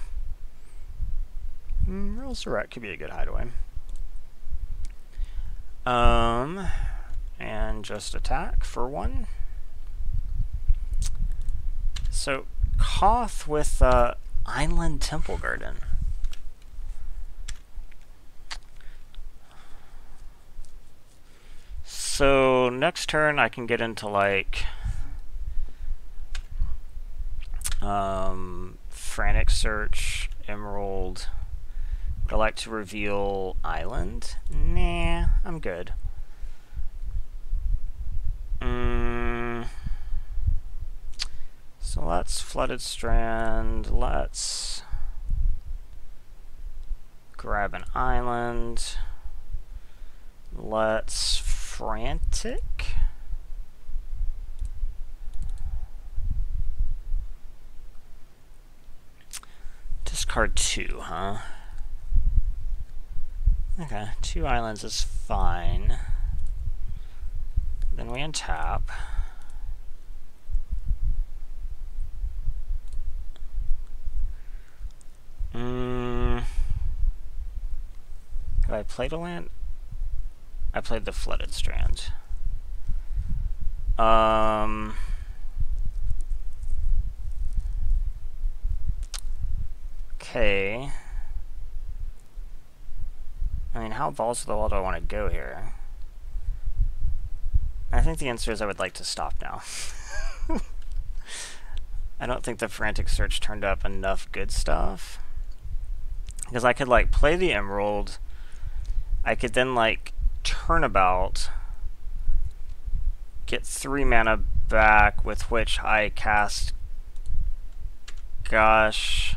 Real Surret could be a good hideaway. And just attack for 1. So, Koth with Island Temple Garden. So, next turn I can get into like Frantic Search, Emerald. Would I like to reveal Island? Nah, I'm good. So let's Flooded Strand, let's grab an island, let's Frantic. Discard 2, huh? Okay, 2 islands is fine. Then we untap. Have I played a land? I played the Flooded Strand. Okay. I mean, how balls to the wall do I want to go here? I think the answer is I would like to stop now. I don't think the Frantic Search turned up enough good stuff. Because I could, like, play the Emerald. I could then, like, turnabout, get 3 mana back, with which I cast... Gosh...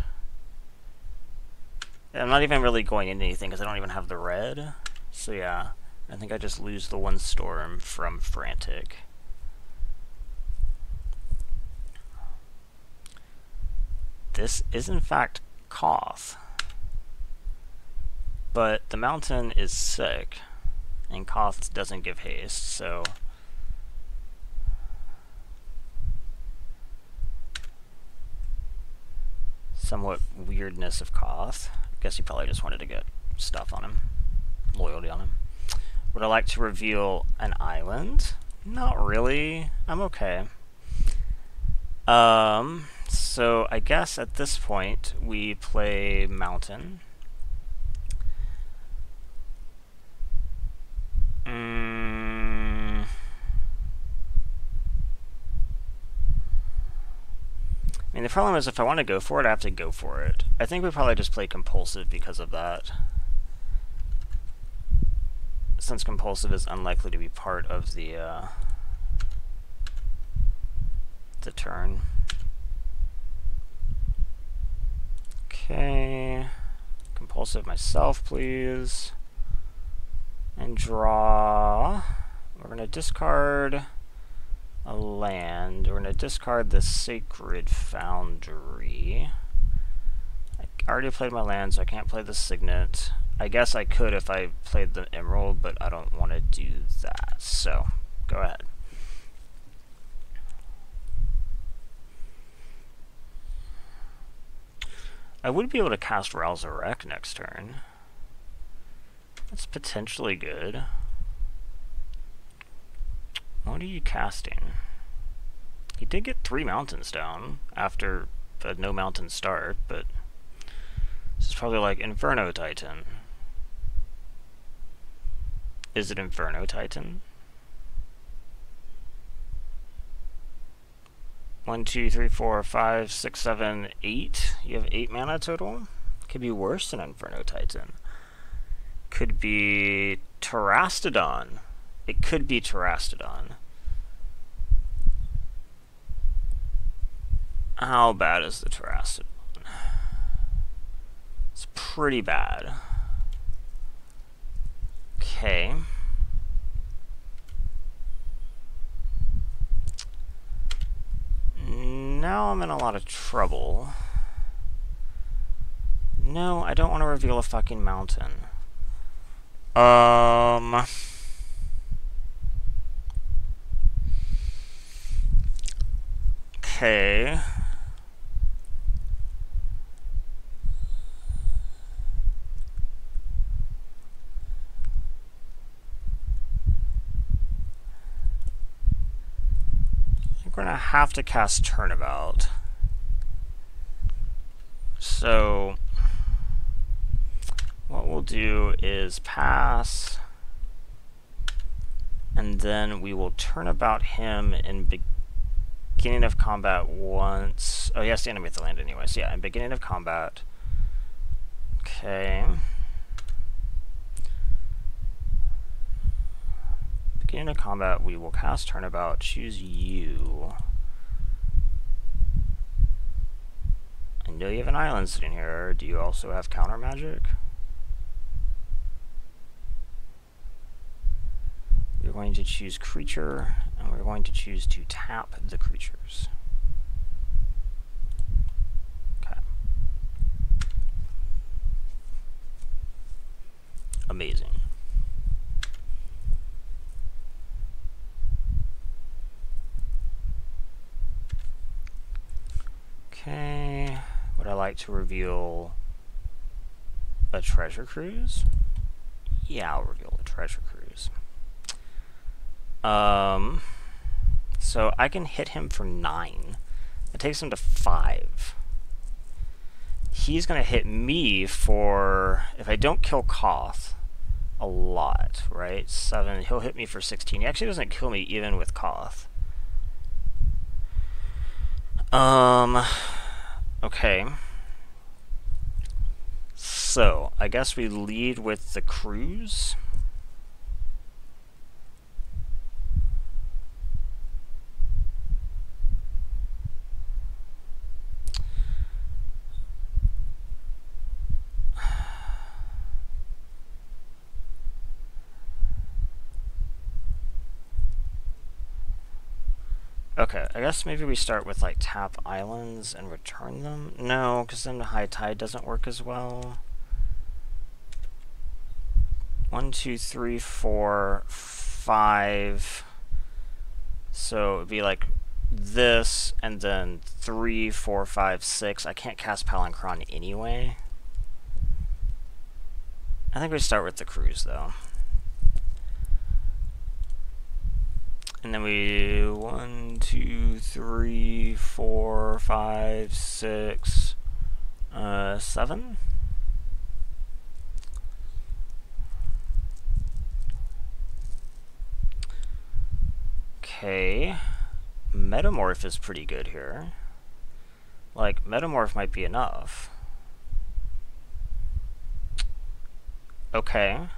I'm not even really going into anything because I don't even have the red. So yeah, I think I just lose the 1 storm from Frantic. This is in fact Koth. But the mountain is sick, and Koth doesn't give haste, so... Somewhat weirdness of Koth. Guess he probably just wanted to get stuff on him. Loyalty on him. Would I like to reveal an island? Not really. I'm okay. So I guess at this point we play mountain. I mean, the problem is if I want to go for it, I have to go for it. I think we probably just play Compulsive because of that. Since Compulsive is unlikely to be part of the turn. Okay. Compulsive myself, please. And draw. We're going to discard a land. We're going to discard the Sacred Foundry. I already played my land, so I can't play the Signet. I guess I could if I played the Emerald, but I don't want to do that. So, go ahead. I would be able to cast Ralzarek next turn. That's potentially good. What are you casting? He did get 3 mountains down after a no mountain start, but this is probably like Inferno Titan. Is it Inferno Titan? 1, 2, 3, 4, 5, 6, 7, 8. You have 8 mana total. Could be worse than Inferno Titan. Could be Terastodon. It could be Terastodon. How bad is the Terastodon? It's pretty bad. Okay. Now I'm in a lot of trouble. No, I don't want to reveal a fucking mountain. Okay. We're gonna have to cast Turnabout. So what we'll do is pass, and then we will Turnabout him in beginning of combat once. Oh, he has to animate the land anyways. Yeah, in beginning of combat. Okay. Beginning of combat, we will cast Turnabout, choose you. I know you have an island sitting here. Do you also have counter magic? We're going to choose creature, and we're going to choose to tap the creatures. Okay. Amazing. Okay, would I like to reveal a treasure cruise? Yeah, I'll reveal a treasure cruise. So I can hit him for 9. It takes him to 5. He's gonna hit me for, if I don't kill Koth, a lot, right? 7, he'll hit me for 16. He actually doesn't kill me even with Koth. Okay. So, I guess we lead with the cruise. Okay, I guess maybe we start with like tap islands and return them. No, because then the high tide doesn't work as well. 1, 2, 3, 4, 5. So it'd be like this, and then 3, 4, 5, 6. I can't cast Palinchron anyway. I think we start with the cruise though. And then we 1, 2, 3, 4, 5, 6, 7. Okay, Metamorph is pretty good here. Like, Metamorph might be enough. Okay.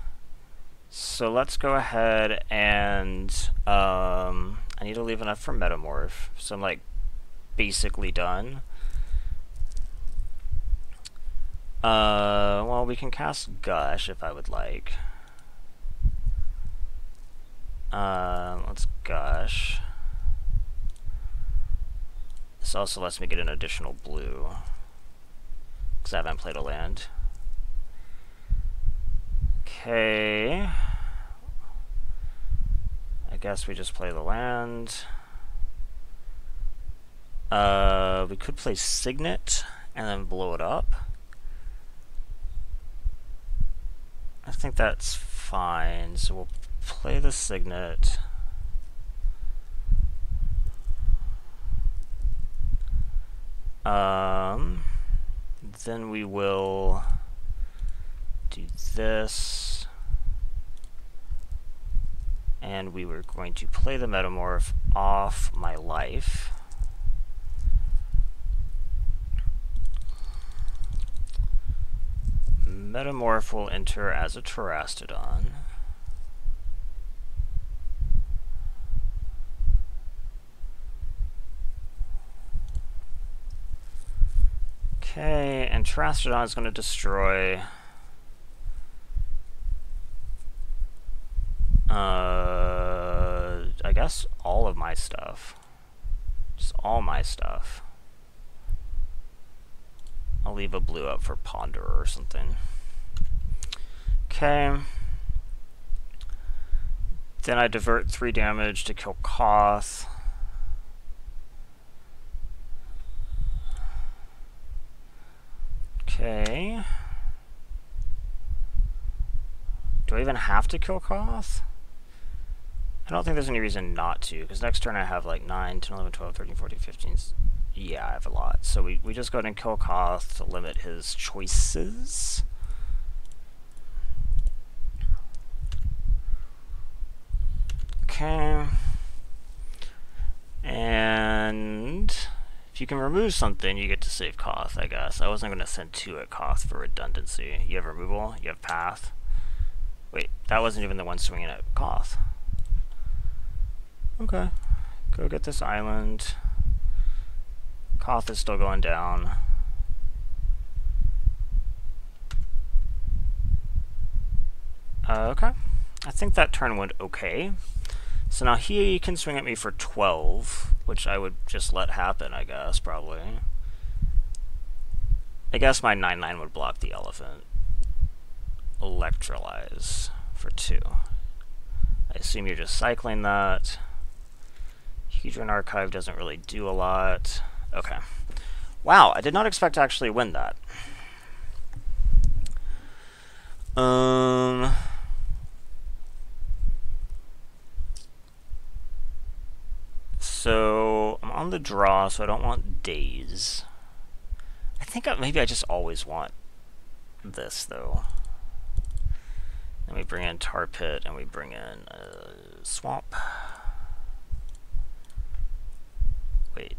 So let's go ahead and I need to leave enough for Metamorph. So I'm like basically done. Well, we can cast Gush if I would like. Let's Gush. This also lets me get an additional blue, because I haven't played a land. Okay. I guess we just play the land. We could play Signet and then blow it up. I think that's fine. So we'll play the Signet. Then we will do this. And we were going to play the metamorph off my life. Metamorph will enter as a terastodon. Okay, and terastodon is going to destroy I guess all of my stuff. Just all my stuff. I'll leave a blue up for Ponder or something. Okay. Then I divert 3 damage to kill Koth. Okay. Do I even have to kill Koth? I don't think there's any reason not to, because next turn I have like 9, 10, 11, 12, 13, 14, 15. Yeah, I have a lot. So we just go ahead and kill Koth to limit his choices. Okay. And if you can remove something, you get to save Koth, I guess. I wasn't going to send 2 at Koth for redundancy. You have removal, you have path. Wait, that wasn't even the one swinging at Koth. Okay. Go get this island. Koth is still going down. Okay. I think that turn went okay. So now he can swing at me for 12, which I would just let happen, I guess, probably. I guess my 9/9 would block the elephant. Electrolyze for 2. I assume you're just cycling that. Hedron Archive doesn't really do a lot. Okay. Wow, I did not expect to actually win that. So I'm on the draw, so I don't want days. I think maybe I just always want this, though. Then we bring in Tar Pit, and we bring in Swamp. Wait.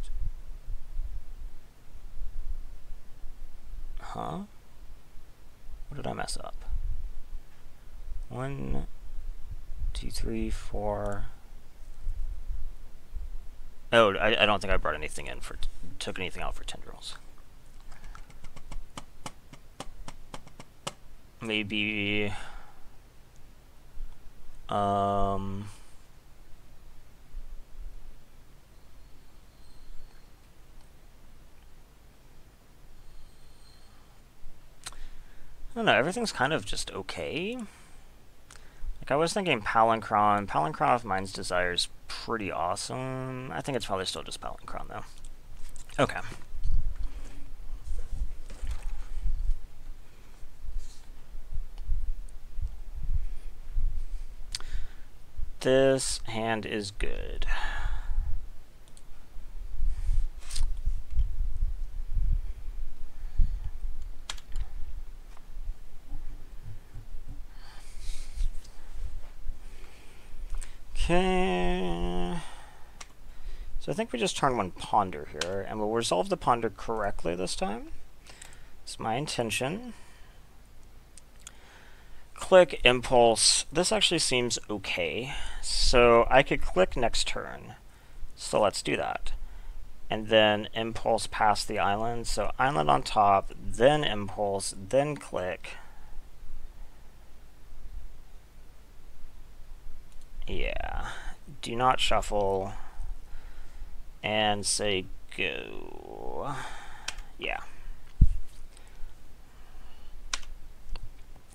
Huh? What did I mess up? 1, 2, 3, 4. Oh, I don't think I brought anything in for, took anything out for Tendrils. Maybe, I don't know, everything's kind of just okay. Like, I was thinking Palancron. Palancron of Mind's Desire is pretty awesome. I think it's probably still just Palancron, though. Okay. This hand is good. Okay. So I think we just turn 1 Ponder here, and we'll resolve the Ponder correctly this time. It's my intention. Click Impulse. This actually seems okay. So I could click next turn. So let's do that. And then Impulse past the island. So island on top, then Impulse, then click. Yeah. Do not shuffle. And say go. Yeah.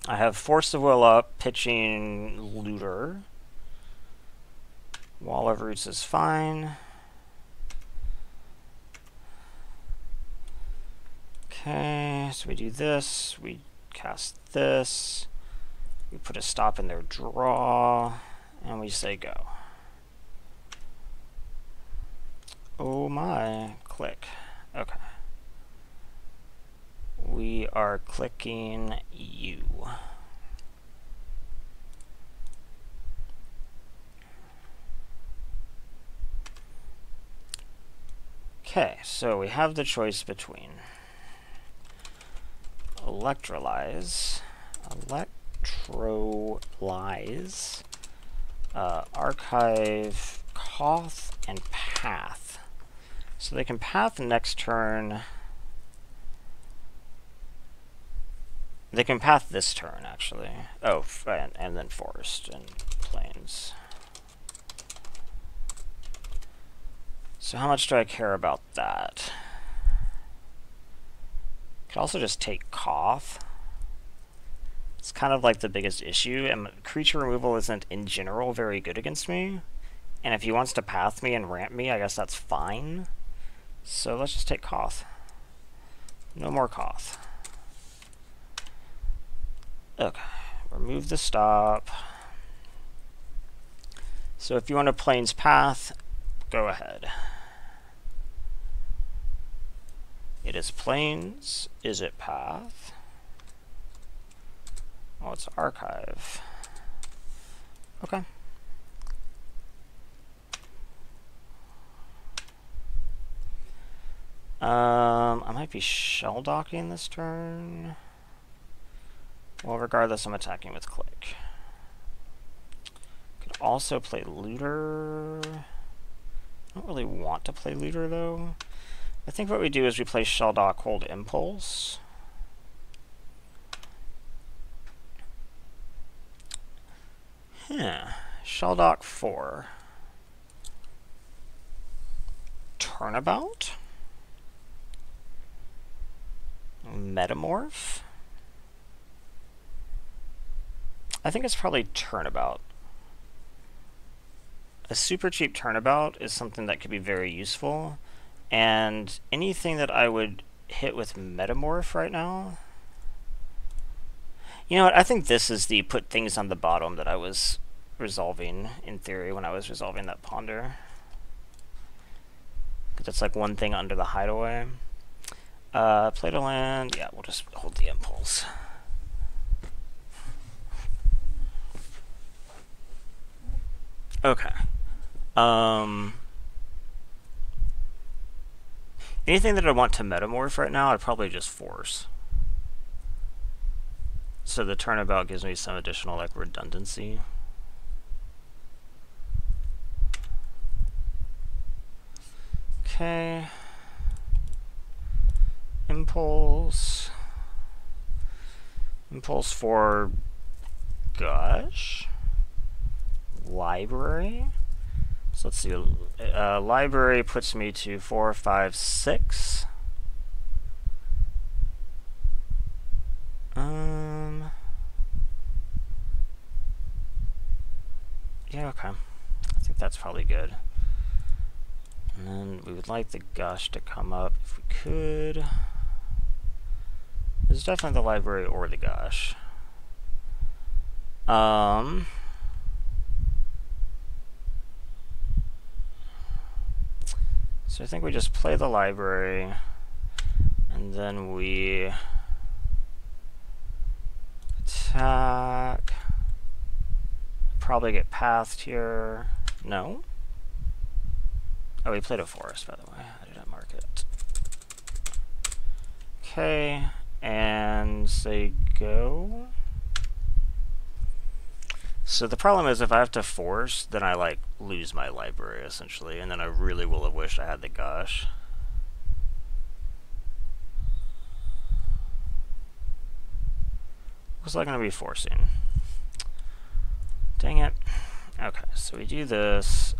I have Force of Will up, pitching Looter. Wall of Roots is fine. Okay, so we do this, we cast this, we put a stop in their draw, and we say go. Oh my, click. Okay. are clicking U. Okay, so we have the choice between electrolyze, archive, coth, and path. So they can path next turn. They can path this turn, actually. Oh, and then forest and plains. So how much do I care about that? Could also just take cough. It's kind of like the biggest issue, and creature removal isn't in general very good against me. And if he wants to path me and ramp me, I guess that's fine. So let's just take cough. No more cough. Okay, remove the stop. So if you want to plains path, go ahead. It is plains. Is it path? Oh, it's archive. Okay. I might be shell docking this turn. Well, regardless, I'm attacking with click. Could also play looter. I don't really want to play looter, though. I think what we do is we play shell dock, hold impulse. Shell dock 4. Turnabout. Metamorph. I think it's probably turnabout. A super cheap turnabout is something that could be very useful, and anything that I would hit with metamorph right now. You know what? I think this is the put things on the bottom that I was resolving in theory when I was resolving that ponder. Because it's like one thing under the hideaway. Play to land. Yeah, we'll just hold the impulse. Okay. Anything that I want to metamorph right now, I'd probably just force. So the turnabout gives me some additional like redundancy. Okay. Impulse. Impulse for Gush. Library. So let's see. Library puts me to 4, 5, 6. Yeah, okay. I think that's probably good. And then we would like the Gush to come up if we could. This is definitely the library or the Gush. So I think we just play the library, and then we attack. Probably get pathed here. No. Oh, we played a forest, by the way. I did not mark it. Okay, and they go. So the problem is if I have to force, then I like lose my library essentially, and then I really will have wished I had the Gush. Looks like I'm gonna be forcing. Dang it. Okay, so we do this.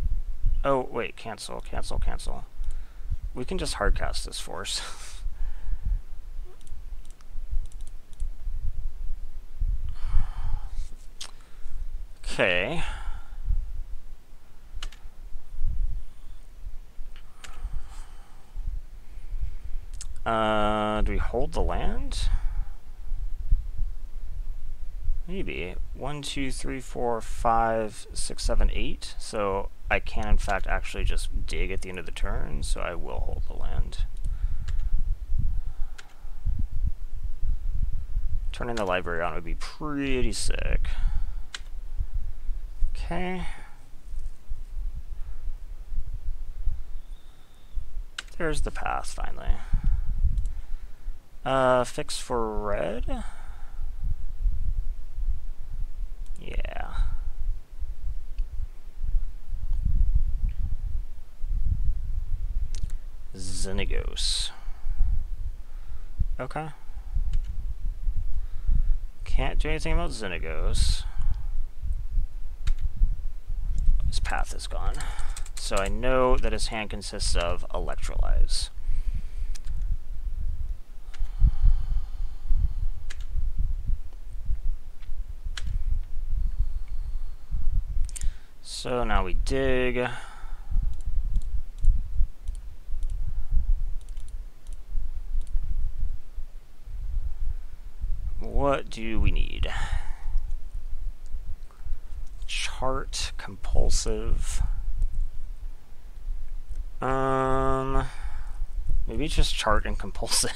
Oh, wait, cancel, cancel, cancel. We can just hardcast this force. Okay. Do we hold the land? Maybe. 1, 2, 3, 4, 5, 6, 7, 8. So I can in fact actually just dig at the end of the turn, so I will hold the land. Turning the library on would be pretty sick. Okay. There's the path, finally. Fix for red? Yeah. Xenagos. Okay. Can't do anything about Xenagos. His path is gone. So I know that his hand consists of Electrolyze. So now we dig. What do we need? Chart, compulsive. Maybe just chart and compulsive.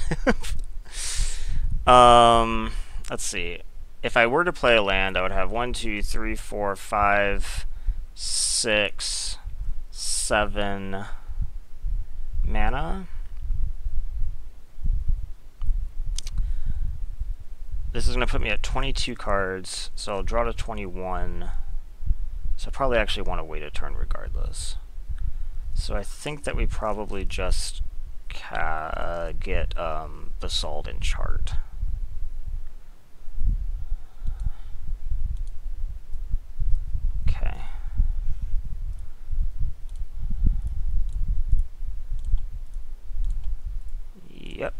Let's see. If I were to play a land, I would have 1, 2, 3, 4, 5, 6, 7 mana. This is going to put me at 22 cards, so I'll draw to 21. So I probably actually want to wait a turn regardless. So I think that we probably just get Basalt and Chart. Okay. Yep.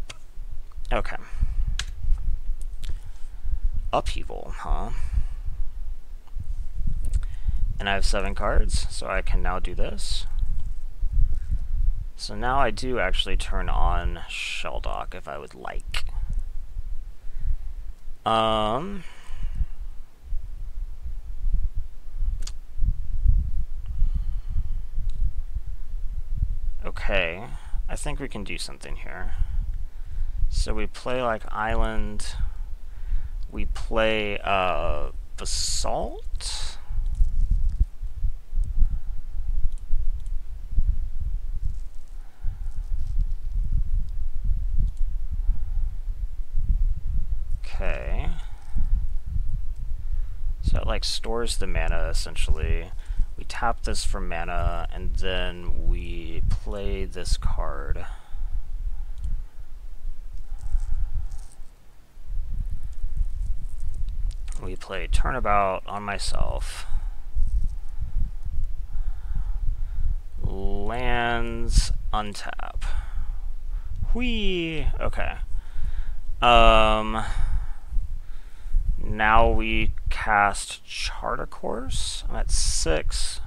Okay. Upheaval, huh? And I have 7 cards, so I can now do this. So now I do actually turn on Shelldock if I would like. Okay, I think we can do something here. So we play like Island. We play Basalt. Okay. So it like stores the mana essentially. We tap this for mana and then we play this card. We play Turnabout on myself. Lands untap. Whee! Okay. Now we cast Charter Course. I'm at 6.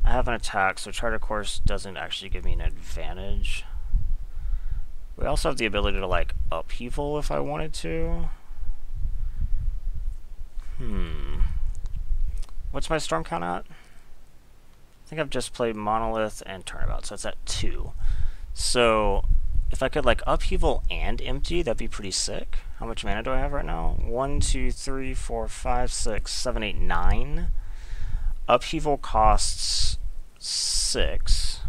I have an attack, so Charter Course doesn't actually give me an advantage. We also have the ability to like Upheaval if I wanted to. What's my storm count at? I think I've just played Monolith and Turnabout, so it's at 2. So if I could like Upheaval and Empty, that'd be pretty sick. How much mana do I have right now? 1, 2, 3, 4, 5, 6, 7, 8, 9. Upheaval costs 6.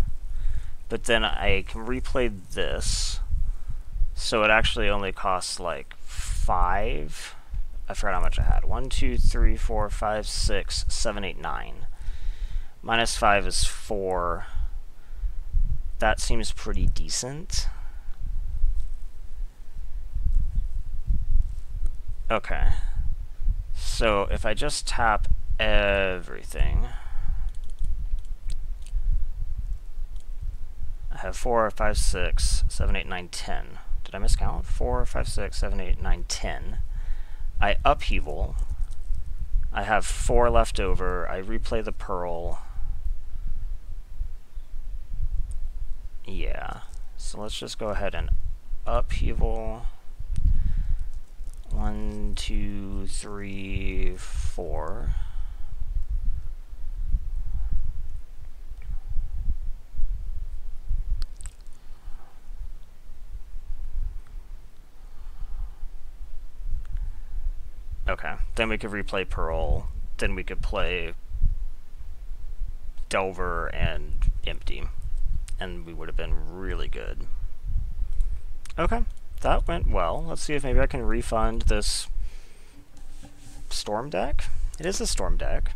But then I can replay this. So it actually only costs like 5. I forgot how much I had. 1, 2, 3, 4, 5, 6, 7, 8, 9. Minus 5 is 4. That seems pretty decent. Okay. So if I just tap everything, I have 4, 5, 6, 7, 8, 9, 10. Did I miscount? 4, 5, 6, 7, 8, 9, 10. I Upheaval. I have 4 left over. I replay the Pearl. Yeah. So let's just go ahead and Upheaval. 1, 2, 3, 4. Okay, then we could replay Pearl, then we could play Delver and Empty, and we would have been really good. Okay, that went well. Let's see if maybe I can refund this Storm deck. It is a Storm deck.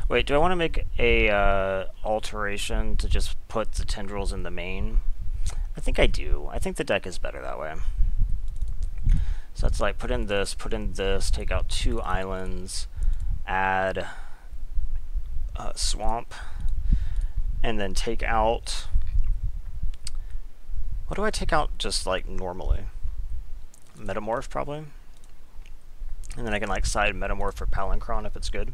Wait, do I want to make a alteration to just put the tendrils in the main? I think I do. I think the deck is better that way. So that's like put in this, take out 2 islands, add swamp, and then take out... What do I take out just like normally? Metamorph probably? And then I can like side Metamorph for Palancron if it's good.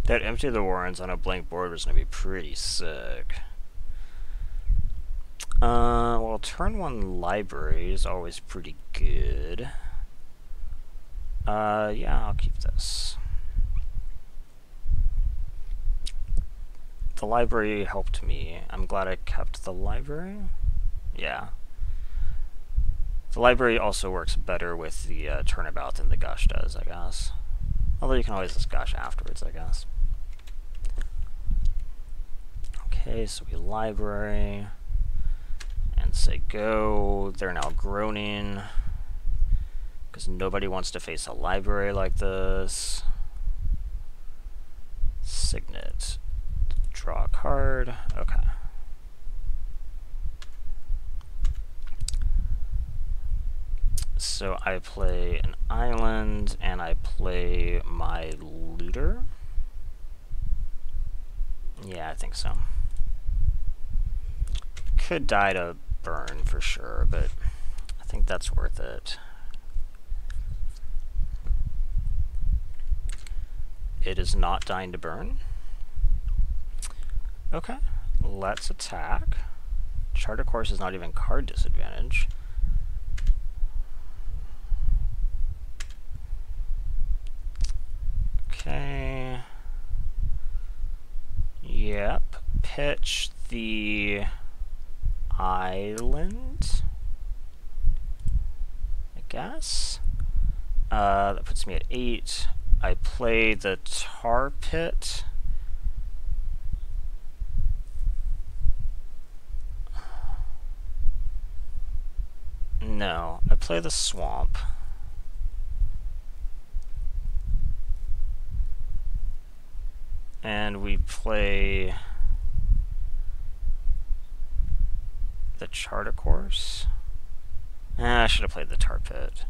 That Empty the Warrens on a blank board was going to be pretty sick. Well, turn 1 library is always pretty good. Yeah, I'll keep this. The library helped me. I'm glad I kept the library. Yeah. The library also works better with the turnabout than the gush does, I guess. Although you can always just gush afterwards, I guess. Okay, so we library and say go. They're now groaning because nobody wants to face a library like this. Signet. Draw a card. Okay. So I play an island and I play my looter. Yeah, I think so. Could die to burn for sure, but I think that's worth it. It is not dying to burn. Okay, let's attack. Charter Course is not even card disadvantage. Okay. Yep. Pitch the island, I guess. That puts me at 8. I play the tar pit. No, I play the swamp. And we play the charter course. I should have played the tar pit.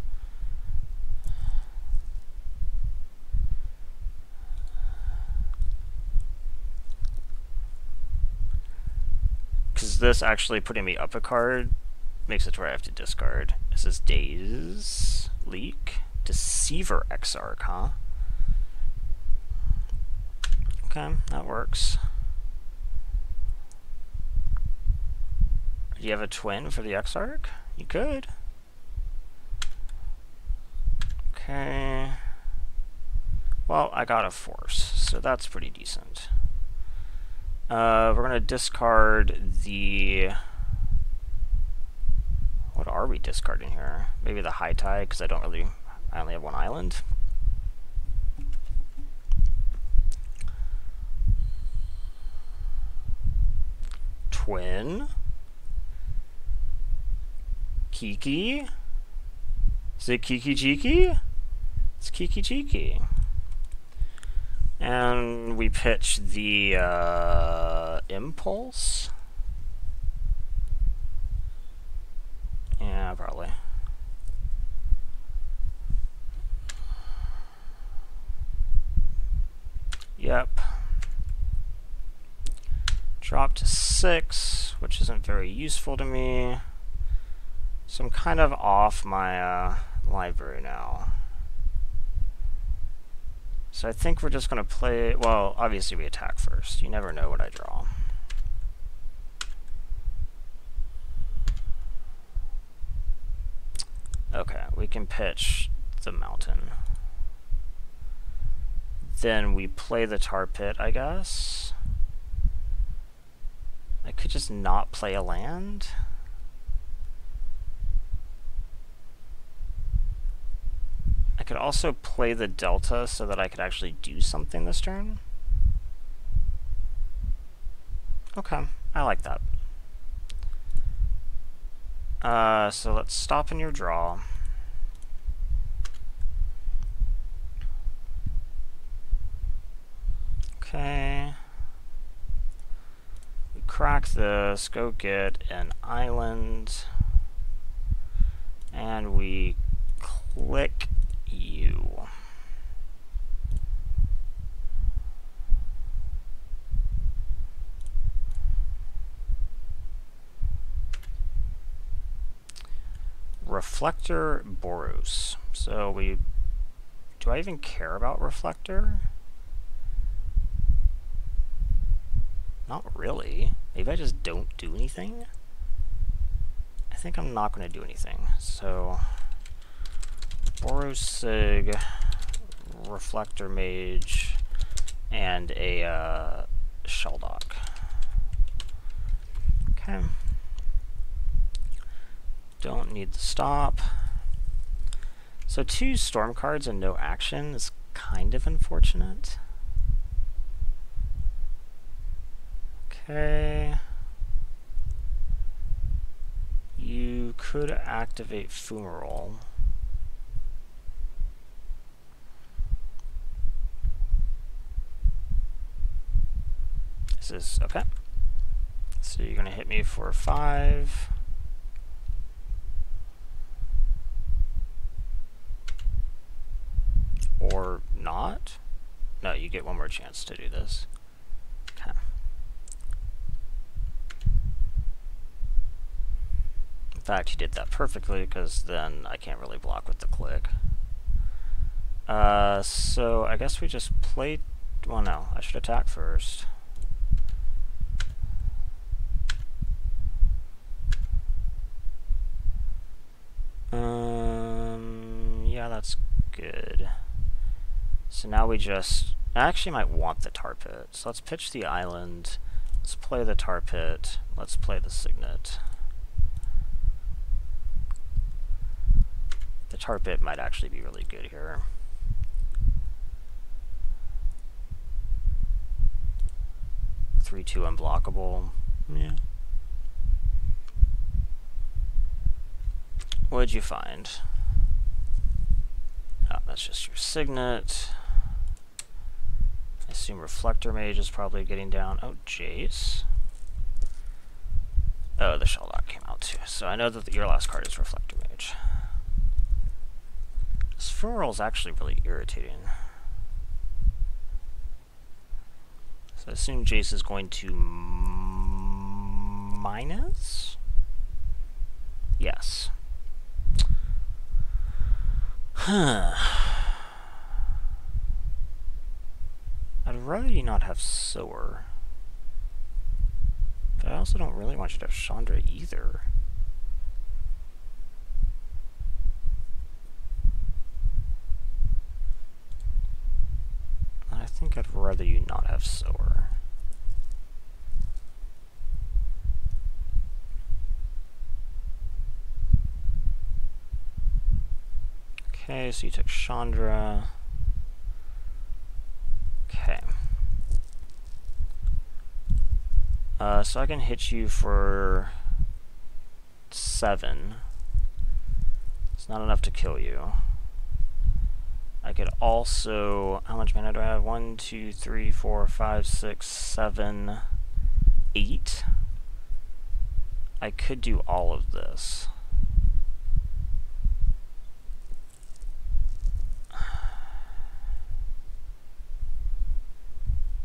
Because this actually putting me up a card makes it to where I have to discard. This is Days Leak. Deceiver Exarch, huh? Okay, that works. Do you have a twin for the Exarch? You could. Okay. Well, I got a force, so that's pretty decent. We're going to discard the... What are we discarding here? Maybe the High Tide, because I only have 1 island. Twin. Kiki. Is it Kiki Jiki? It's Kiki Jiki. And we pitch the Impulse. Yeah, probably. Yep. Drop to 6, which isn't very useful to me. So I'm kind of off my library now. So I think we're just going to play... Well, obviously we attack first. You never know what I draw. Okay, we can pitch the mountain. Then we play the tar pit, I guess. I could just not play a land. I could also play the delta so that I could actually do something this turn. Okay, I like that. So let's stop in your draw. Okay. We crack this, go get an island, and we click you. Reflector Boros. So we... Do I even care about Reflector? Not really. Maybe I just don't do anything? I think I'm not going to do anything. So... Boros Sig, Reflector Mage, and a Shelldock. Okay. Don't need the stop. So 2 storm cards and no action is kind of unfortunate. Okay. You could activate Fumarole. This is okay. So you're gonna hit me for 5. Or not? No, you get one more chance to do this. Okay. In fact, you did that perfectly, because then I can't really block with the click. So I guess we just play... Well, no, I should attack first. Yeah, that's good. So now we just... I actually might want the tar pit. So let's pitch the island. Let's play the tar pit. Let's play the signet. The tar pit might actually be really good here. Three, 2 unblockable. Yeah. What did you find? Oh, that's just your signet. I assume Reflector Mage is probably getting down. Oh, Jace. Oh, the Shelldock came out too. So I know that your last card is Reflector Mage. This Fumarole is actually really irritating. So I assume Jace is going to minus? Yes. Huh. I'd rather you not have Sower. But I also don't really want you to have Chandra either. I think I'd rather you not have Sower. Okay, so you took Chandra. Okay. So I can hit you for 7. It's not enough to kill you. I could also... How much mana do I have? 1, 2, 3, 4, 5, 6, 7, 8. I could do all of this.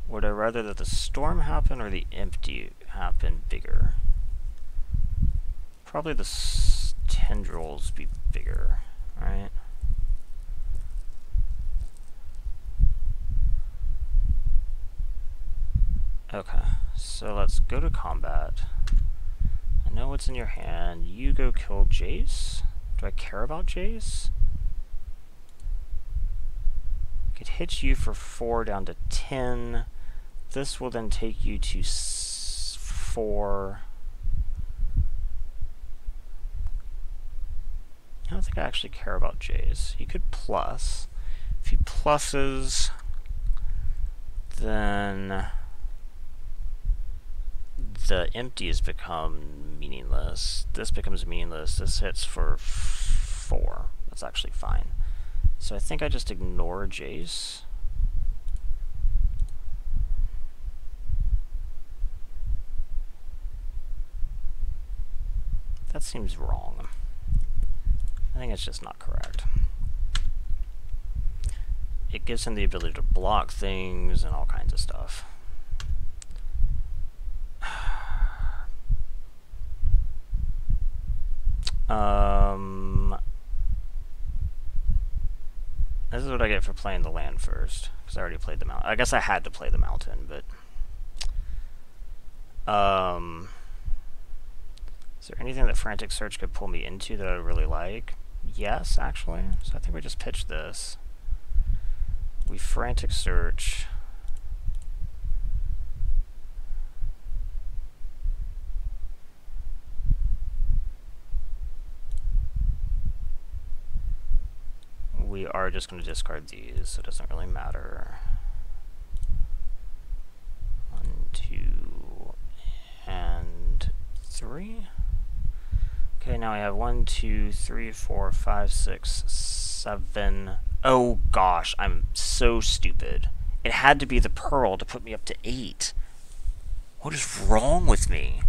Would I rather that the storm happen or the empty happen bigger? Probably the tendrils be bigger, right? Okay, so let's go to combat. I know what's in your hand. You go kill Jace. Do I care about Jace? I could hit you for 4 down to 10. This will then take you to 4. I don't think I actually care about Jace. He could plus. If he pluses, then the empties become meaningless. This becomes meaningless. This hits for 4. That's actually fine. So I think I just ignore Jace. That seems wrong. I think it's just not correct. It gives him the ability to block things and all kinds of stuff. This is what I get for playing the land first, because I already played the mountain. I guess I had to play the mountain, but... is there anything that Frantic Search could pull me into that I really like? Yes, actually. So I think we just pitch this. We Frantic Search. We are just going to discard these, so it doesn't really matter. 1, 2, and 3. Okay, now I have 1, 2, 3, 4, 5, 6, 7. Oh gosh, I'm so stupid. It had to be the pearl to put me up to 8. What is wrong with me?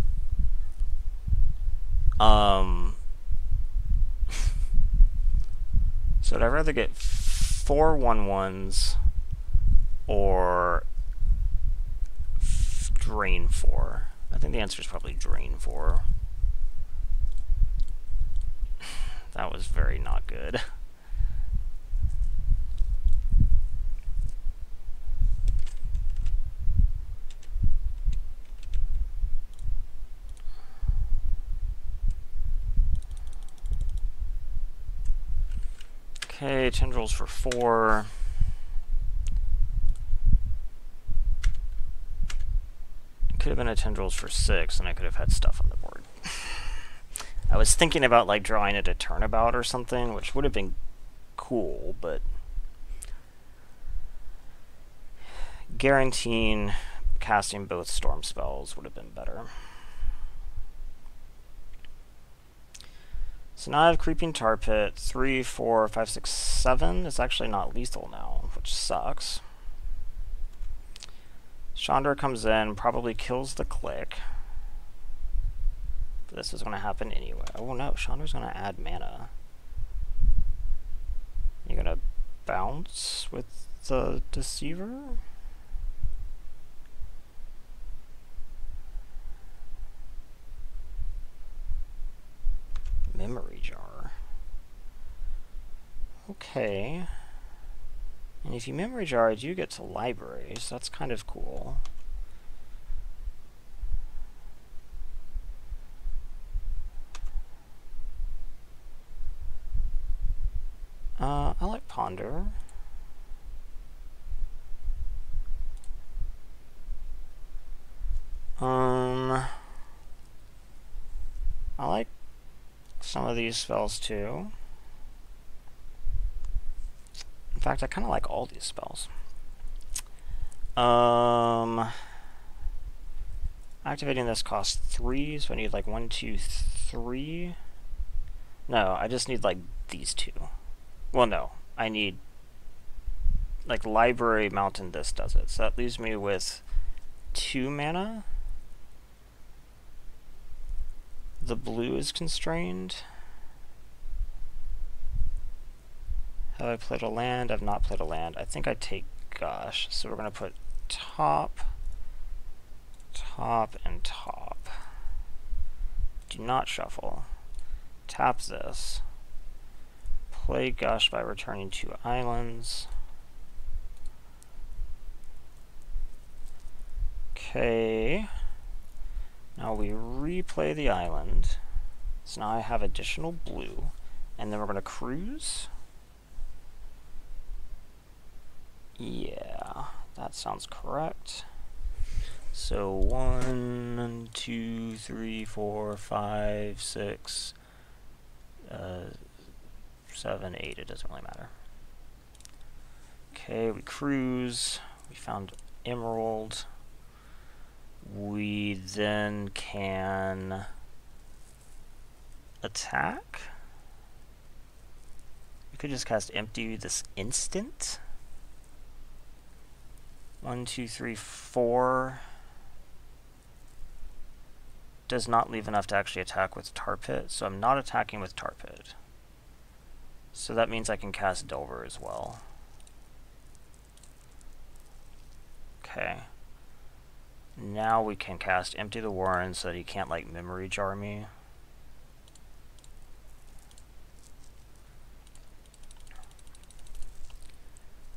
So I'd rather get 4 1/1s or drain 4. I think the answer is probably drain 4. That was very not good. Okay, tendrils for 4. It could have been a tendrils for 6, and I could have had stuff on the board. I was thinking about like drawing it a turnabout or something, which would have been cool, but guaranteeing casting both storm spells would have been better. So now I have Creeping Tar Pit, 3, 4, 5, 6, 7. It's actually not lethal now, which sucks. Chandra comes in, probably kills the click. But this is going to happen anyway. Oh no, Chandra's going to add mana. You're going to bounce with the Deceiver? Memory Jar. Okay. And if you Memory Jar, I do get to Library, so that's kind of cool. I like Ponder. I like some of these spells too. In fact, I kind of like all these spells. Activating this costs 3, so I need like 1, 2, 3. No, I just need like these 2. Well, no, I need like Library, Mountain, this does it. So that leaves me with 2 mana. The blue is constrained. Have I played a land? I've not played a land. I think I take Gush. So we're going to put top, top, and top. Do not shuffle. Tap this. Play Gush by returning 2 islands. Okay. Now we replay the island. So now I have additional blue. And then we're going to cruise. Yeah, that sounds correct. So 1, 2, 3, 4, 5, 6, 7, 8. It doesn't really matter. Okay, we cruise. We found emerald. We then can attack. We could just cast empty this instant. 1, 2, 3, 4. Does not leave enough to actually attack with Tar Pit, so I'm not attacking with Tar Pit. So that means I can cast Delver as well. Okay. Now we can cast Empty the Warren so that he can't, like, memory jar me.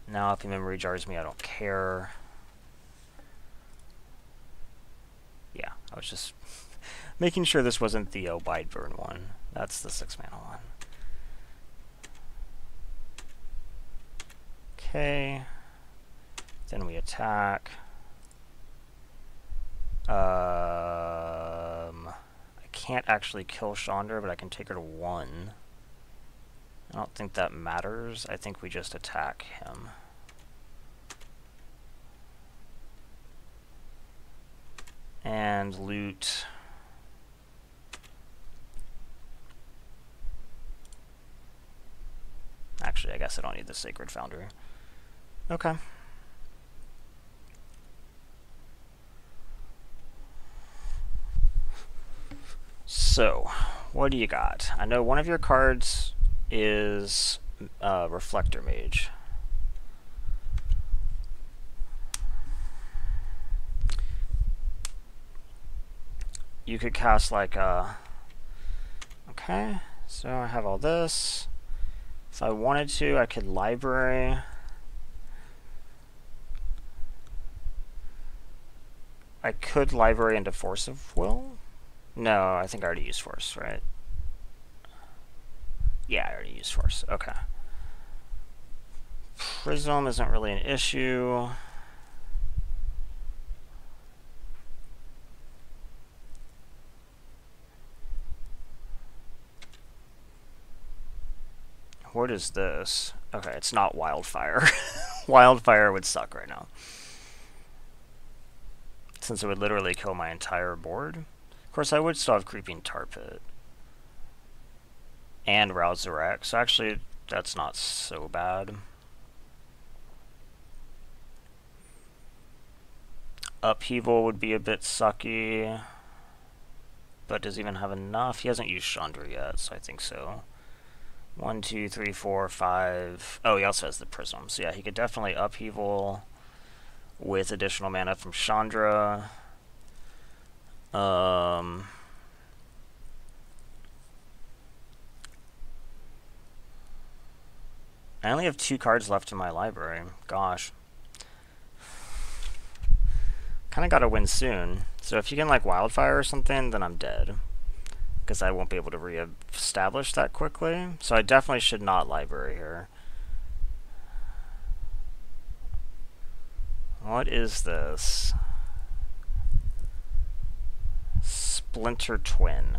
Now if he memory jars me, I don't care. Yeah, I was just making sure this wasn't the Bideburn one. That's the 6-mana one. Okay. Then we attack. I can't actually kill Chandra, but I can take her to 1. I don't think that matters. I think we just attack him. And loot. Actually, I guess I don't need the Sacred Foundry. Okay. So, what do you got? I know one of your cards is Reflector Mage. You could cast like a... Okay, so I have all this. If I wanted to, I could library. I could library into Force of Will. No, I think I already used Force, right? Yeah, I already used Force. Okay. Prism isn't really an issue. What is this? Okay, it's not Wildfire. Wildfire would suck right now, since it would literally kill my entire board. Of course, I would still have Creeping Tar Pit. And Rouse the Wreck, so actually, that's not so bad. Upheaval would be a bit sucky. But does he even have enough? He hasn't used Chandra yet, so I think so. 1, 2, 3, 4, 5. Oh, he also has the Prism. So yeah, he could definitely Upheaval with additional mana from Chandra. I only have 2 cards left in my library. Gosh. Kind of gotta win soon. So if you can like Wildfire or something, then I'm dead. Because I won't be able to re-establish that quickly. So I definitely should not library here. What is this? Splinter Twin.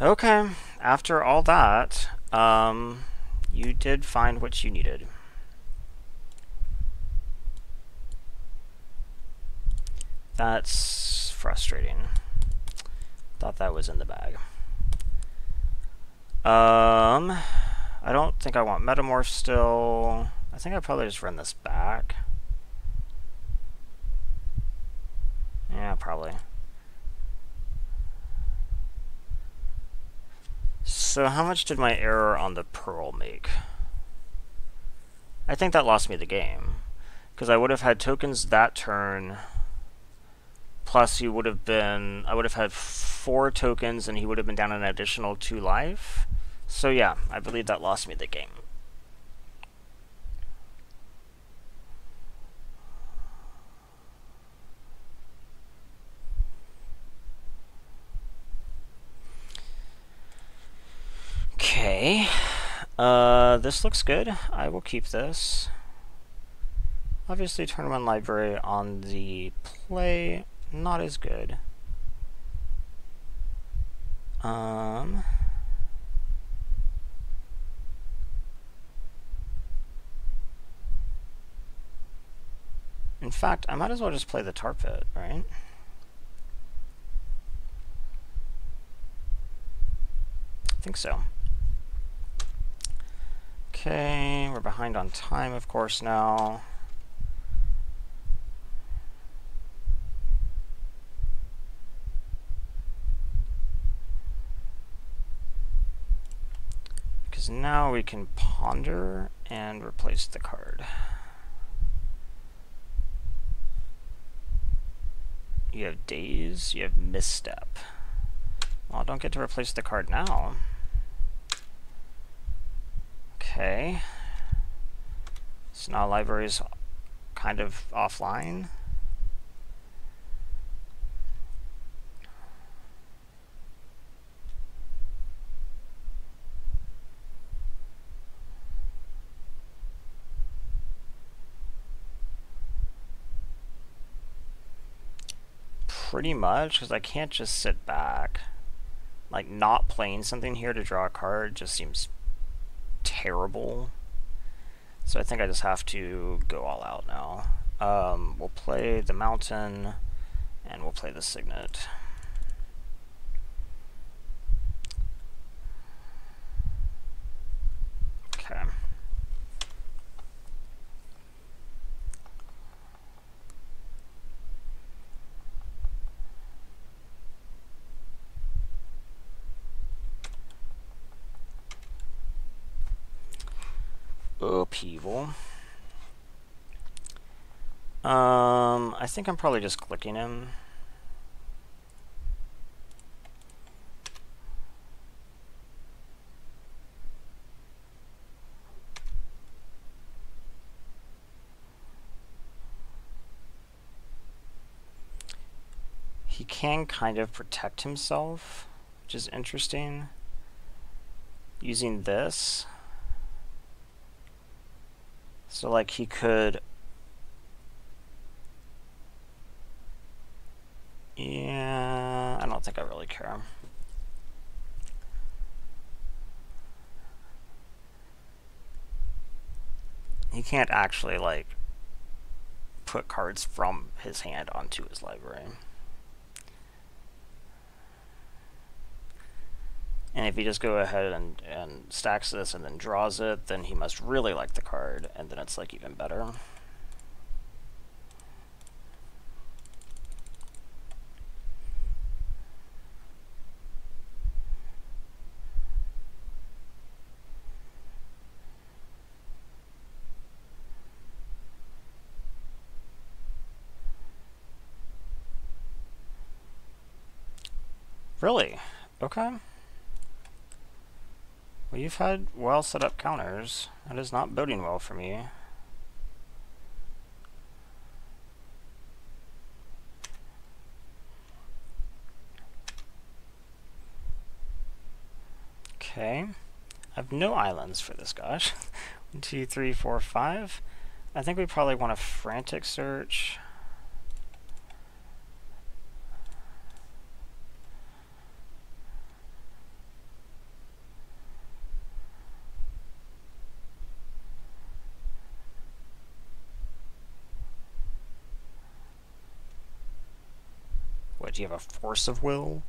Okay, after all that, you did find what you needed. That's frustrating. Thought that was in the bag. I don't think I want Metamorph still. I think I'd probably just run this back. Yeah, probably. So how much did my error on the Pearl make? I think that lost me the game. Because I would have had tokens that turn... Plus, he would have been... I would have had 4 tokens, and he would have been down an additional 2 life. So yeah, I believe that lost me the game. Okay. This looks good. I will keep this. Obviously, turn 1 library on the play, not as good. In fact, I might as well just play the tar pit, right? I think so. Okay, we're behind on time, of course, now. Because now we can ponder and replace the card. You have daze, you have misstep. Well, don't get to replace the card now. Okay. So now library's kind of offline. Pretty much, because I can't just sit back. Like, not playing something here to draw a card just seems terrible. So I think I just have to go all out now. We'll play the mountain, and we'll play the signet. Okay. Upheaval. I think I'm probably just clicking him. He can kind of protect himself, which is interesting. Using this. So, like, he could... Yeah, I don't think I really care. He can't actually, like, put cards from his hand onto his library. And if he just go ahead and stacks this and then draws it, then he must really like the card, and then it's, like, even better. Really? Okay. Well, you've had well set up counters. That is not boding well for me. Okay. I have no islands for this, gosh. 1, 2, 3, 4, 5. I think we probably want a frantic search. What, do you have a force of will?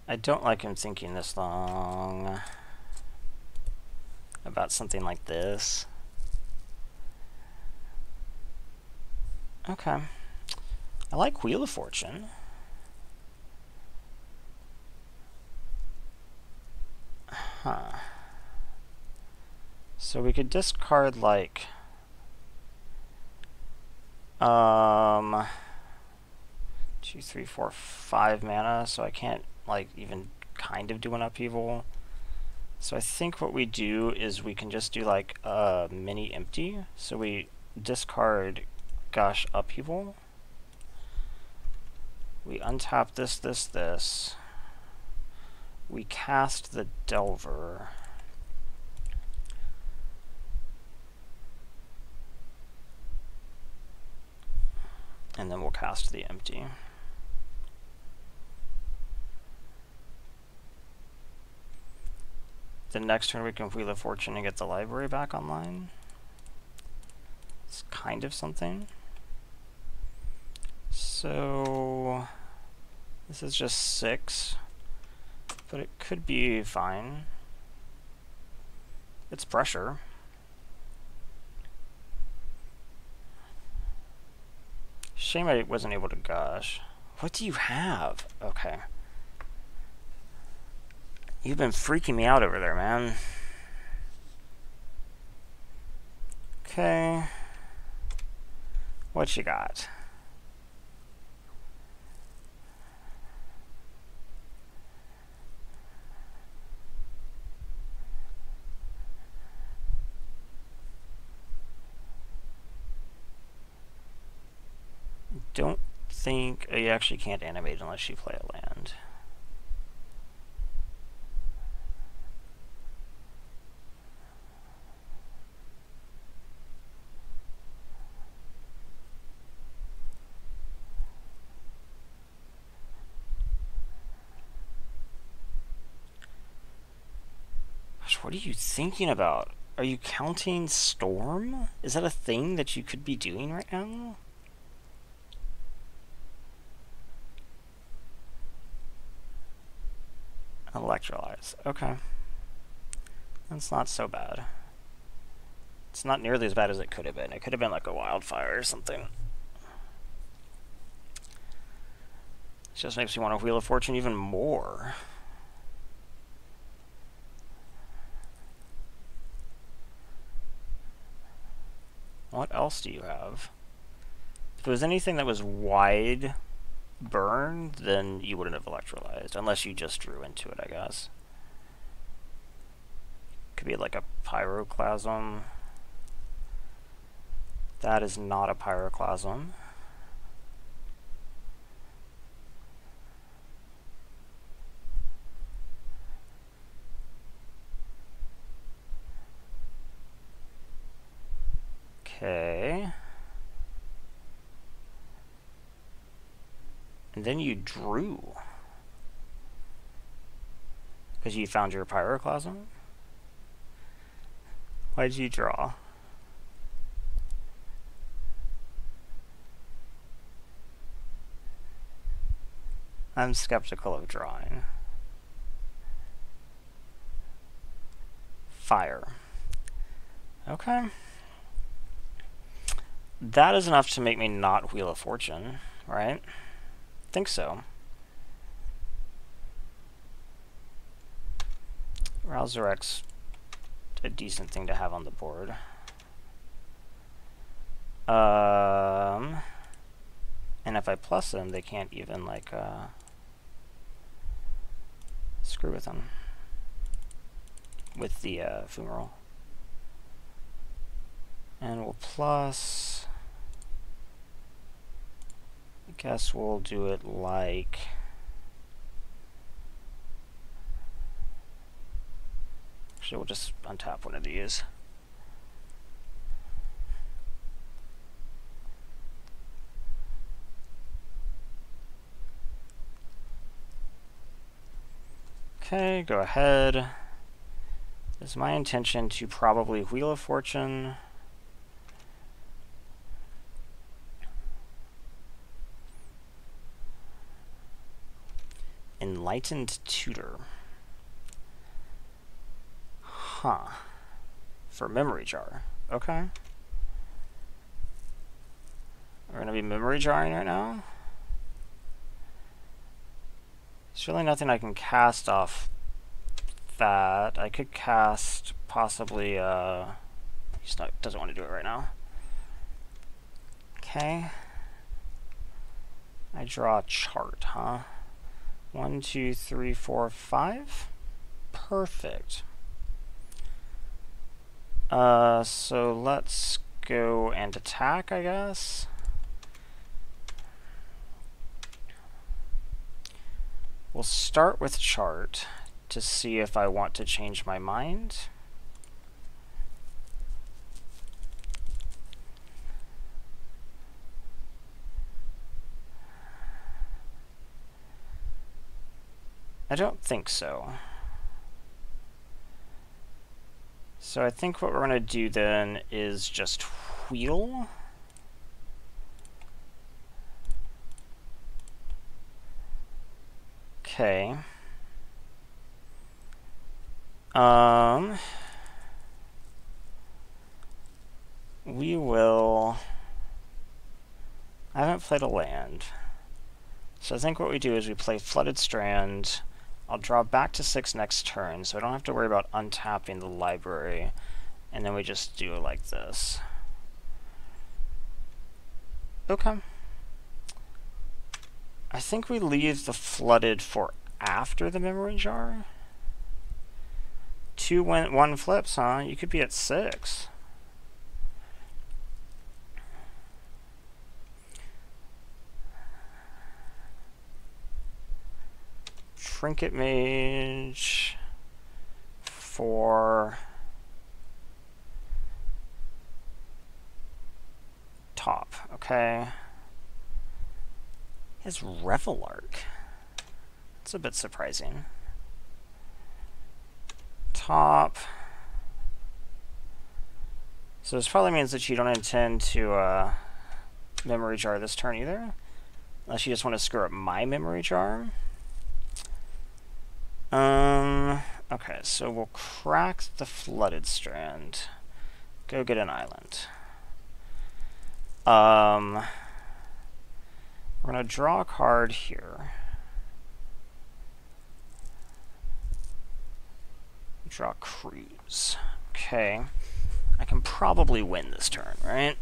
I don't like him thinking this long about something like this. Okay. I like Wheel of Fortune. Huh. So we could discard, like... do 2, 3, 4, 5 mana, so I can't, like, even kind of do an upheaval. So I think what we do is we can just do, like, a mini empty. So we discard Gush Upheaval. We untap this. We cast the Delver. And then we'll cast the empty. The next turn we can Wheel of Fortune and get the library back online. It's kind of something. So this is just 6, but it could be fine. It's pressure. Shame I wasn't able to gush. What do you have? Okay. You've been freaking me out over there, man. Okay. What you got? Don't think you actually can't animate unless you play a land. Gosh, what are you thinking about? Are you counting Storm? Is that a thing that you could be doing right now? Electrolyze. Okay. That's not so bad. It's not nearly as bad as it could have been. It could have been like a wildfire or something. It just makes me want to Wheel of Fortune even more. What else do you have? If it was anything that was wide burn, then you wouldn't have electrolyzed, unless you just drew into it, I guess. Could be like a pyroclasm. That is not a pyroclasm. Okay. And then you drew. Because you found your pyroclasm? Why did you draw? I'm skeptical of drawing. Fire. Okay. That is enough to make me not Wheel of Fortune, right? I think so. Resurrect's a decent thing to have on the board. And if I plus them, they can't even, like, screw with them. With the Fumarole. And we'll plus... I guess we'll do it like... Actually, we'll just untap one of these. Okay, go ahead. It's my intention to probably Wheel of Fortune. Enlightened Tutor. Huh. For Memory Jar. Okay. We're gonna be Memory Jarring right now. There's really nothing I can cast off that. I could cast possibly, he's not, doesn't want to do it right now. Okay. I draw a chart, huh? 1, 2, 3, 4, 5. Perfect. So let's go and attack, I guess. We'll start with chart to see if I want to change my mind. I don't think so. So I think what we're going to do then is just wheel. Okay. We will... I haven't played a land. So I think what we do is we play Flooded Strand. I'll draw back to 6 next turn, so I don't have to worry about untapping the library. And then we just do it like this. Okay. I think we leave the Flooded for after the Memory Jar. 2 1 flips, huh? You could be at 6. Trinket Mage for top, okay. His Revel Arc. That's a bit surprising. Top. So this probably means that you don't intend to Memory Jar this turn either. Unless you just want to screw up my Memory Jar. Okay, so we'll crack the Flooded Strand. Go get an island. We're gonna draw a card here. Draw Cruise. Okay. I can probably win this turn, right?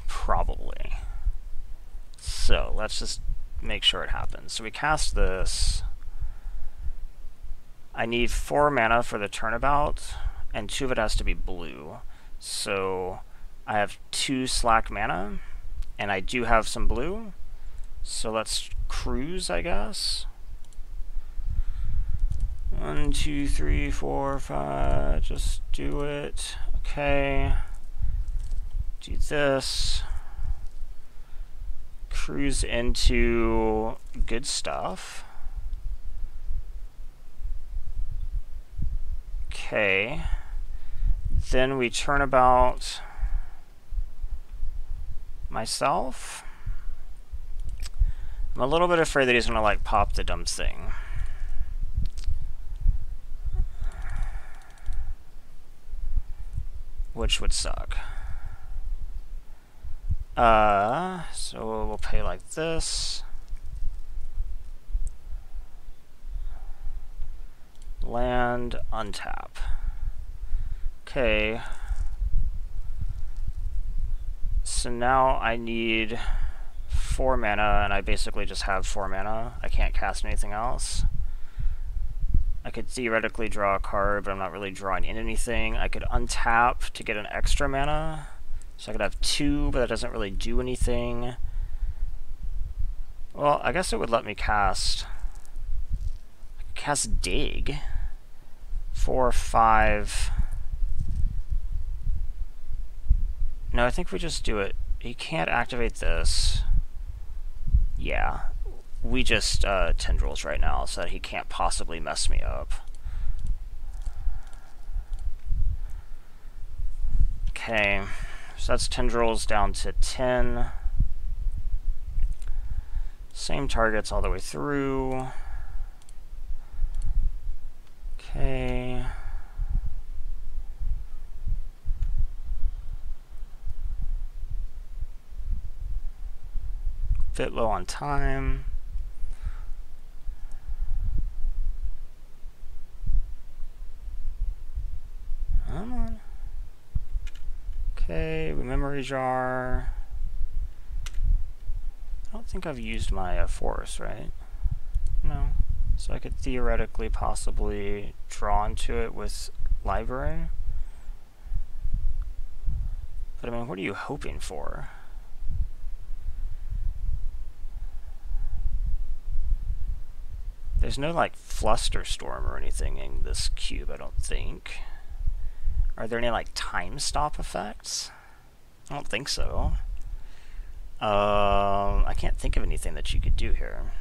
Probably. So let's just make sure it happens. So we cast this. I need 4 mana for the turnabout, and 2 of it has to be blue. So I have 2 slack mana, and I do have some blue. So let's cruise, I guess. 1, 2, 3, 4, 5. Just do it. Okay. Do this. Cruise into good stuff. Okay. Then we turn about myself. I'm a little bit afraid that he's gonna like pop the dumb thing. Which would suck. So we'll pay like this. Land, untap. Okay. So now I need 4 mana, and I basically just have 4 mana. I can't cast anything else. I could theoretically draw a card, but I'm not really drawing in anything. I could untap to get an extra mana. So I could have 2, but that doesn't really do anything. Well, I guess it would let me cast... I could cast Dig. 4, 5... No, I think we just do it. He can't activate this. Yeah. We just Tendrils right now, so that he can't possibly mess me up. Okay. So that's Tendrils down to 10. Same targets all the way through. Okay. Bit low on time. Come on. Okay, we memory jar. I don't think I've used my force, right? No. So I could theoretically possibly draw into it with library. But I mean, what are you hoping for? There's no like flusterstorm or anything in this cube, I don't think. Are there any like time stop effects? I don't think so. I can't think of anything that you could do here.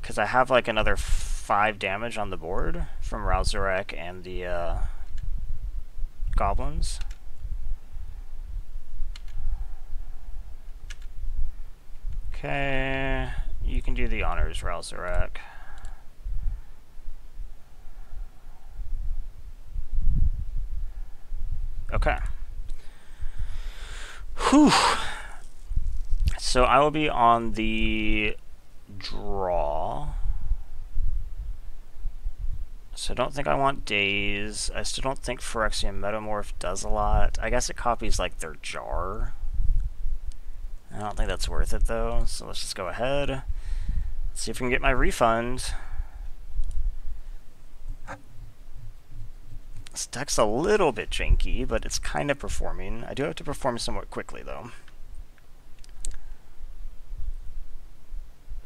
Because I have like another 5 damage on the board from Rousarek and the goblins. Okay, you can do the honors, Rousarek. Okay. Whew. So I will be on the draw. So I don't think I want Daze. I still don't think Phyrexian Metamorph does a lot. I guess it copies like their jar. I don't think that's worth it though, so let's just go ahead. Let's see if we can get my refund. This deck's a little bit janky, but it's kind of performing. I do have to perform somewhat quickly though.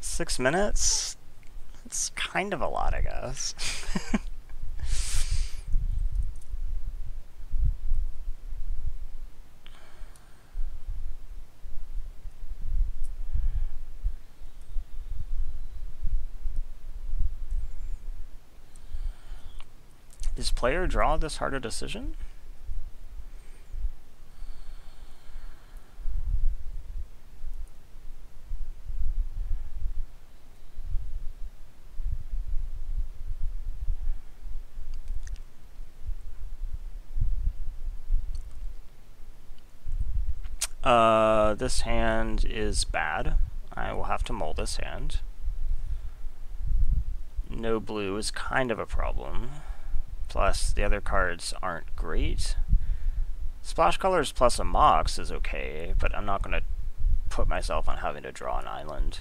6 minutes? It's kind of a lot, I guess. Is player draw this hard a decision? This hand is bad. I will have to mull this hand. No blue is kind of a problem. Plus, the other cards aren't great. Splash colors plus a Mox is okay, but I'm not going to put myself on having to draw an island.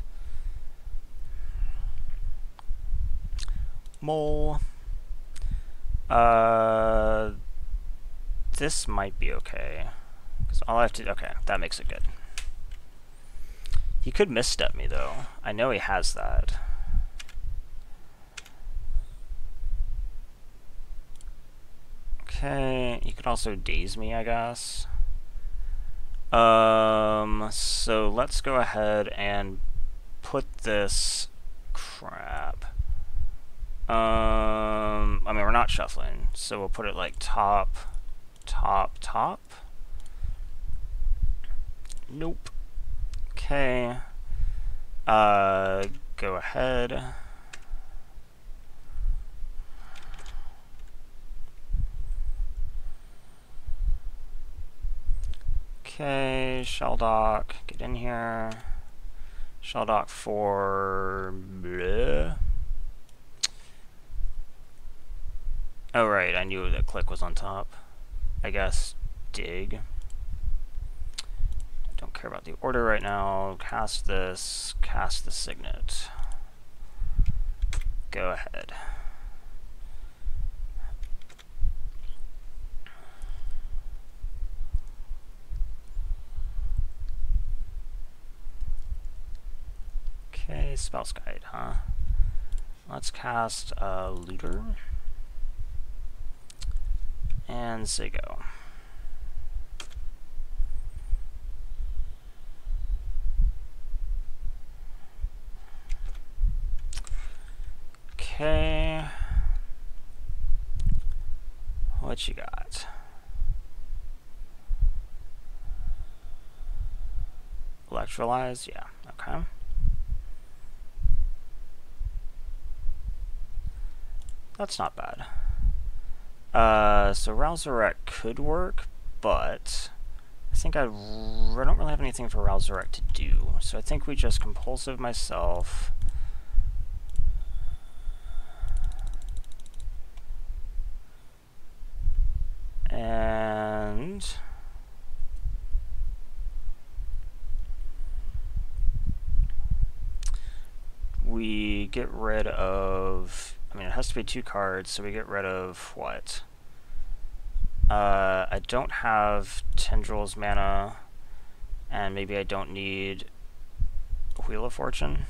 Mull. This might be okay. Because all I have to... Okay, that makes it good. He could misstep me, though. I know he has that. Okay, you could also daze me, I guess. So let's go ahead and put this... Crap. I mean, we're not shuffling, so we'll put it like top, top, top. Nope. Okay. Go ahead. Okay, Shelldock, get in here. Shelldock for... Bleh. Oh right, I knew that click was on top. I guess dig. I don't care about the order right now. Cast this, cast the signet. Go ahead. Okay, Spell's Guide, huh? Let's cast Looter. And Zigo. Okay. What you got? Electrolyze? Yeah, okay. That's not bad. So Rousarek could work, but I think I don't really have anything for Rousarek to do. So I think we just compulsive myself. And get rid of... I mean, it has to be 2 cards, so we get rid of what? I don't have Tendrils mana, and maybe I don't need Wheel of Fortune.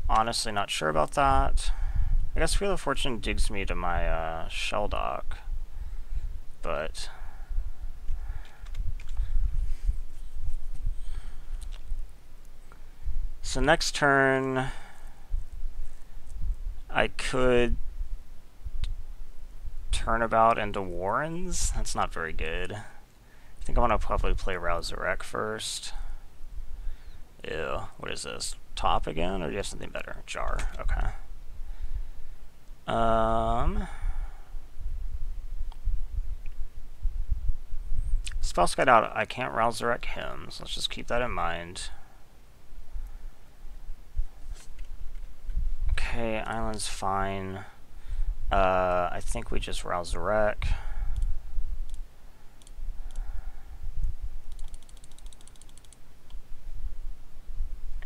Honestly, not sure about that. I guess Wheel of Fortune digs me to my Shell Dock, but... So next turn, I could Turnabout into Warrens. That's not very good. I think I want to probably play Rousarek first. Ew, what is this? Top again, or do you have something better? Jar, okay. Spell Guide out, I can't Rousarek him, so let's just keep that in mind. Okay, Island's fine. I think we just Rousarek.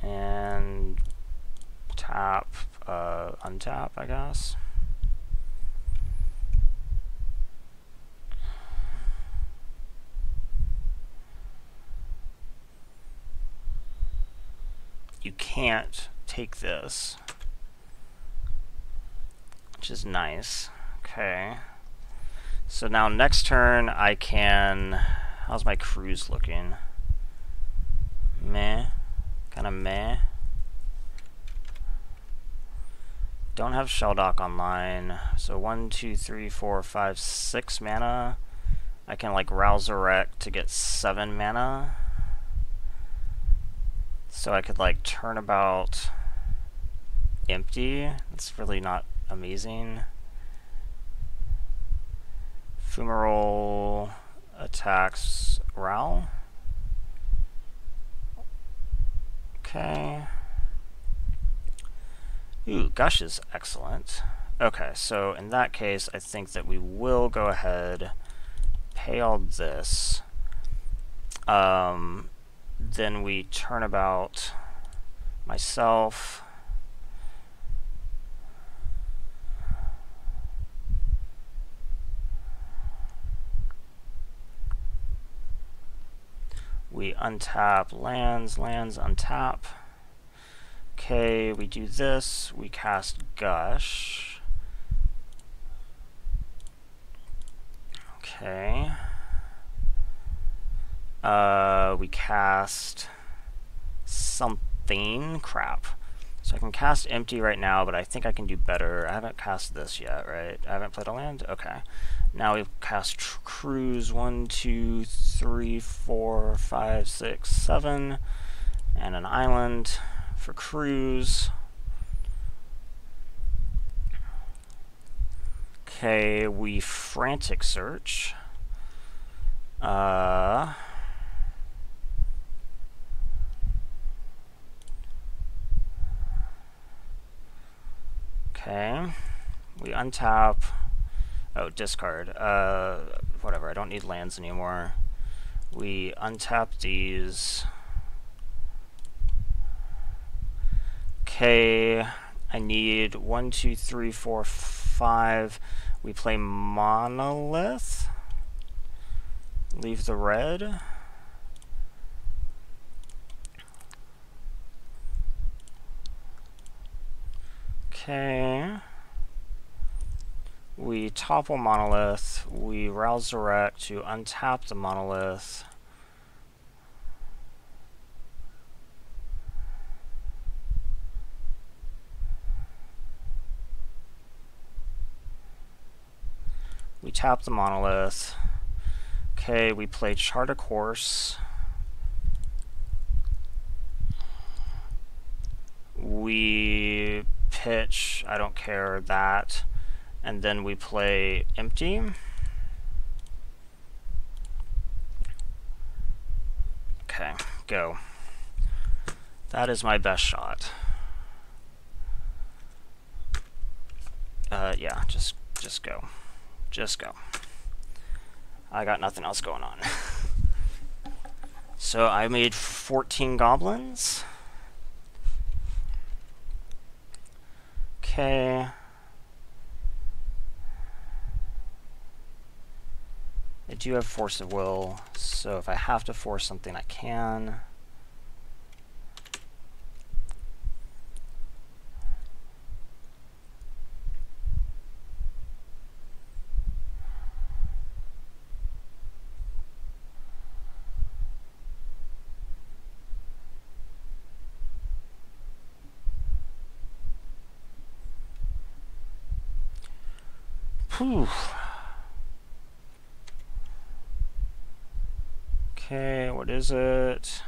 And tap, untap, I guess. You can't take this, which is nice. Okay. So now next turn I can... How's my cruise looking? Meh. Kinda meh. Don't have Shell Dock online. So 1, 2, 3, 4, 5, 6 mana. I can like Rousarek to get 7 mana. So I could like Turnabout empty. That's really not amazing. Fumarole attacks Ral. Okay. Ooh, Gush is excellent. Okay, so in that case, I think that we will go ahead, pay all this. Then we Turnabout myself. We untap lands, untap. Okay, we do this, we cast Gush. Okay. We cast something. Crap. So I can cast Empty right now, but I think I can do better. I haven't cast this yet, right? I haven't played a land? Okay. Now we cast Cruise 1, 2, 3, 4, 5, 6, 7, and an island for Cruise. Okay, we Frantic Search. Okay, we untap. Oh, discard. Whatever, I don't need lands anymore. We untap these. Okay, I need 1, 2, 3, 4, 5. We play Monolith. Leave the red. Okay. We topple Monolith. We Rousarek to untap the Monolith. We tap the Monolith. Okay, we play Chart a Course. We pitch, I don't care, that. And then we play Empty. Okay, go. That is my best shot. Yeah, just go. Just go. I got nothing else going on. So I made 14 goblins. Okay. I do have force of will, so if I have to force something, I can. Whew. Okay, what is it?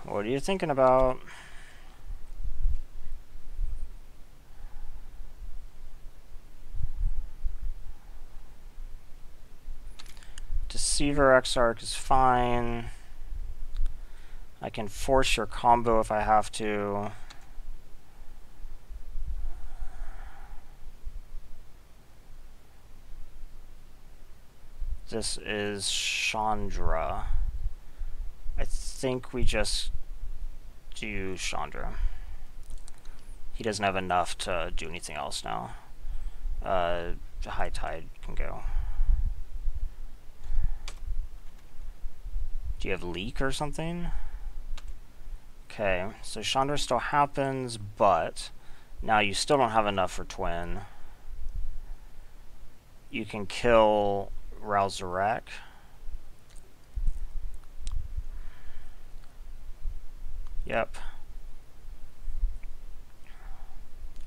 What are you thinking about? Deceiver Exarch is fine. I can force your combo if I have to. This is Chandra. I think we just do Chandra. He doesn't have enough to do anything else now. High Tide can go. Do you have Leak or something? Okay, so Chandra still happens, but now you still don't have enough for Twin. You can kill Rouserac. Yep.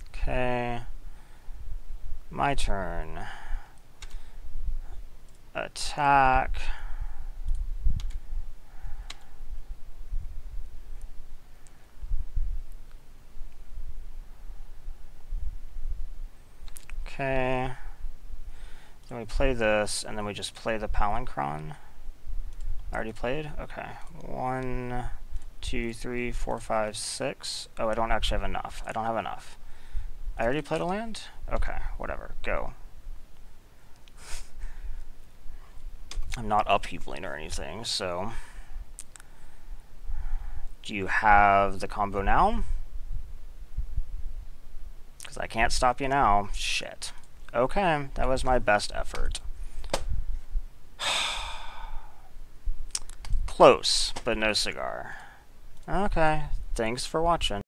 Okay. My turn. Attack. Okay. Then we play this, and then we just play the Palinchron. I already played? Okay. 1, 2, 3, 4, 5, 6. Oh, I don't actually have enough. I don't have enough. I already played a land? Okay, whatever. Go. I'm not upheavaling or anything, so... Do you have the combo now? Because I can't stop you now. Shit. Okay, that was my best effort. Close, but no cigar. Okay, thanks for watching.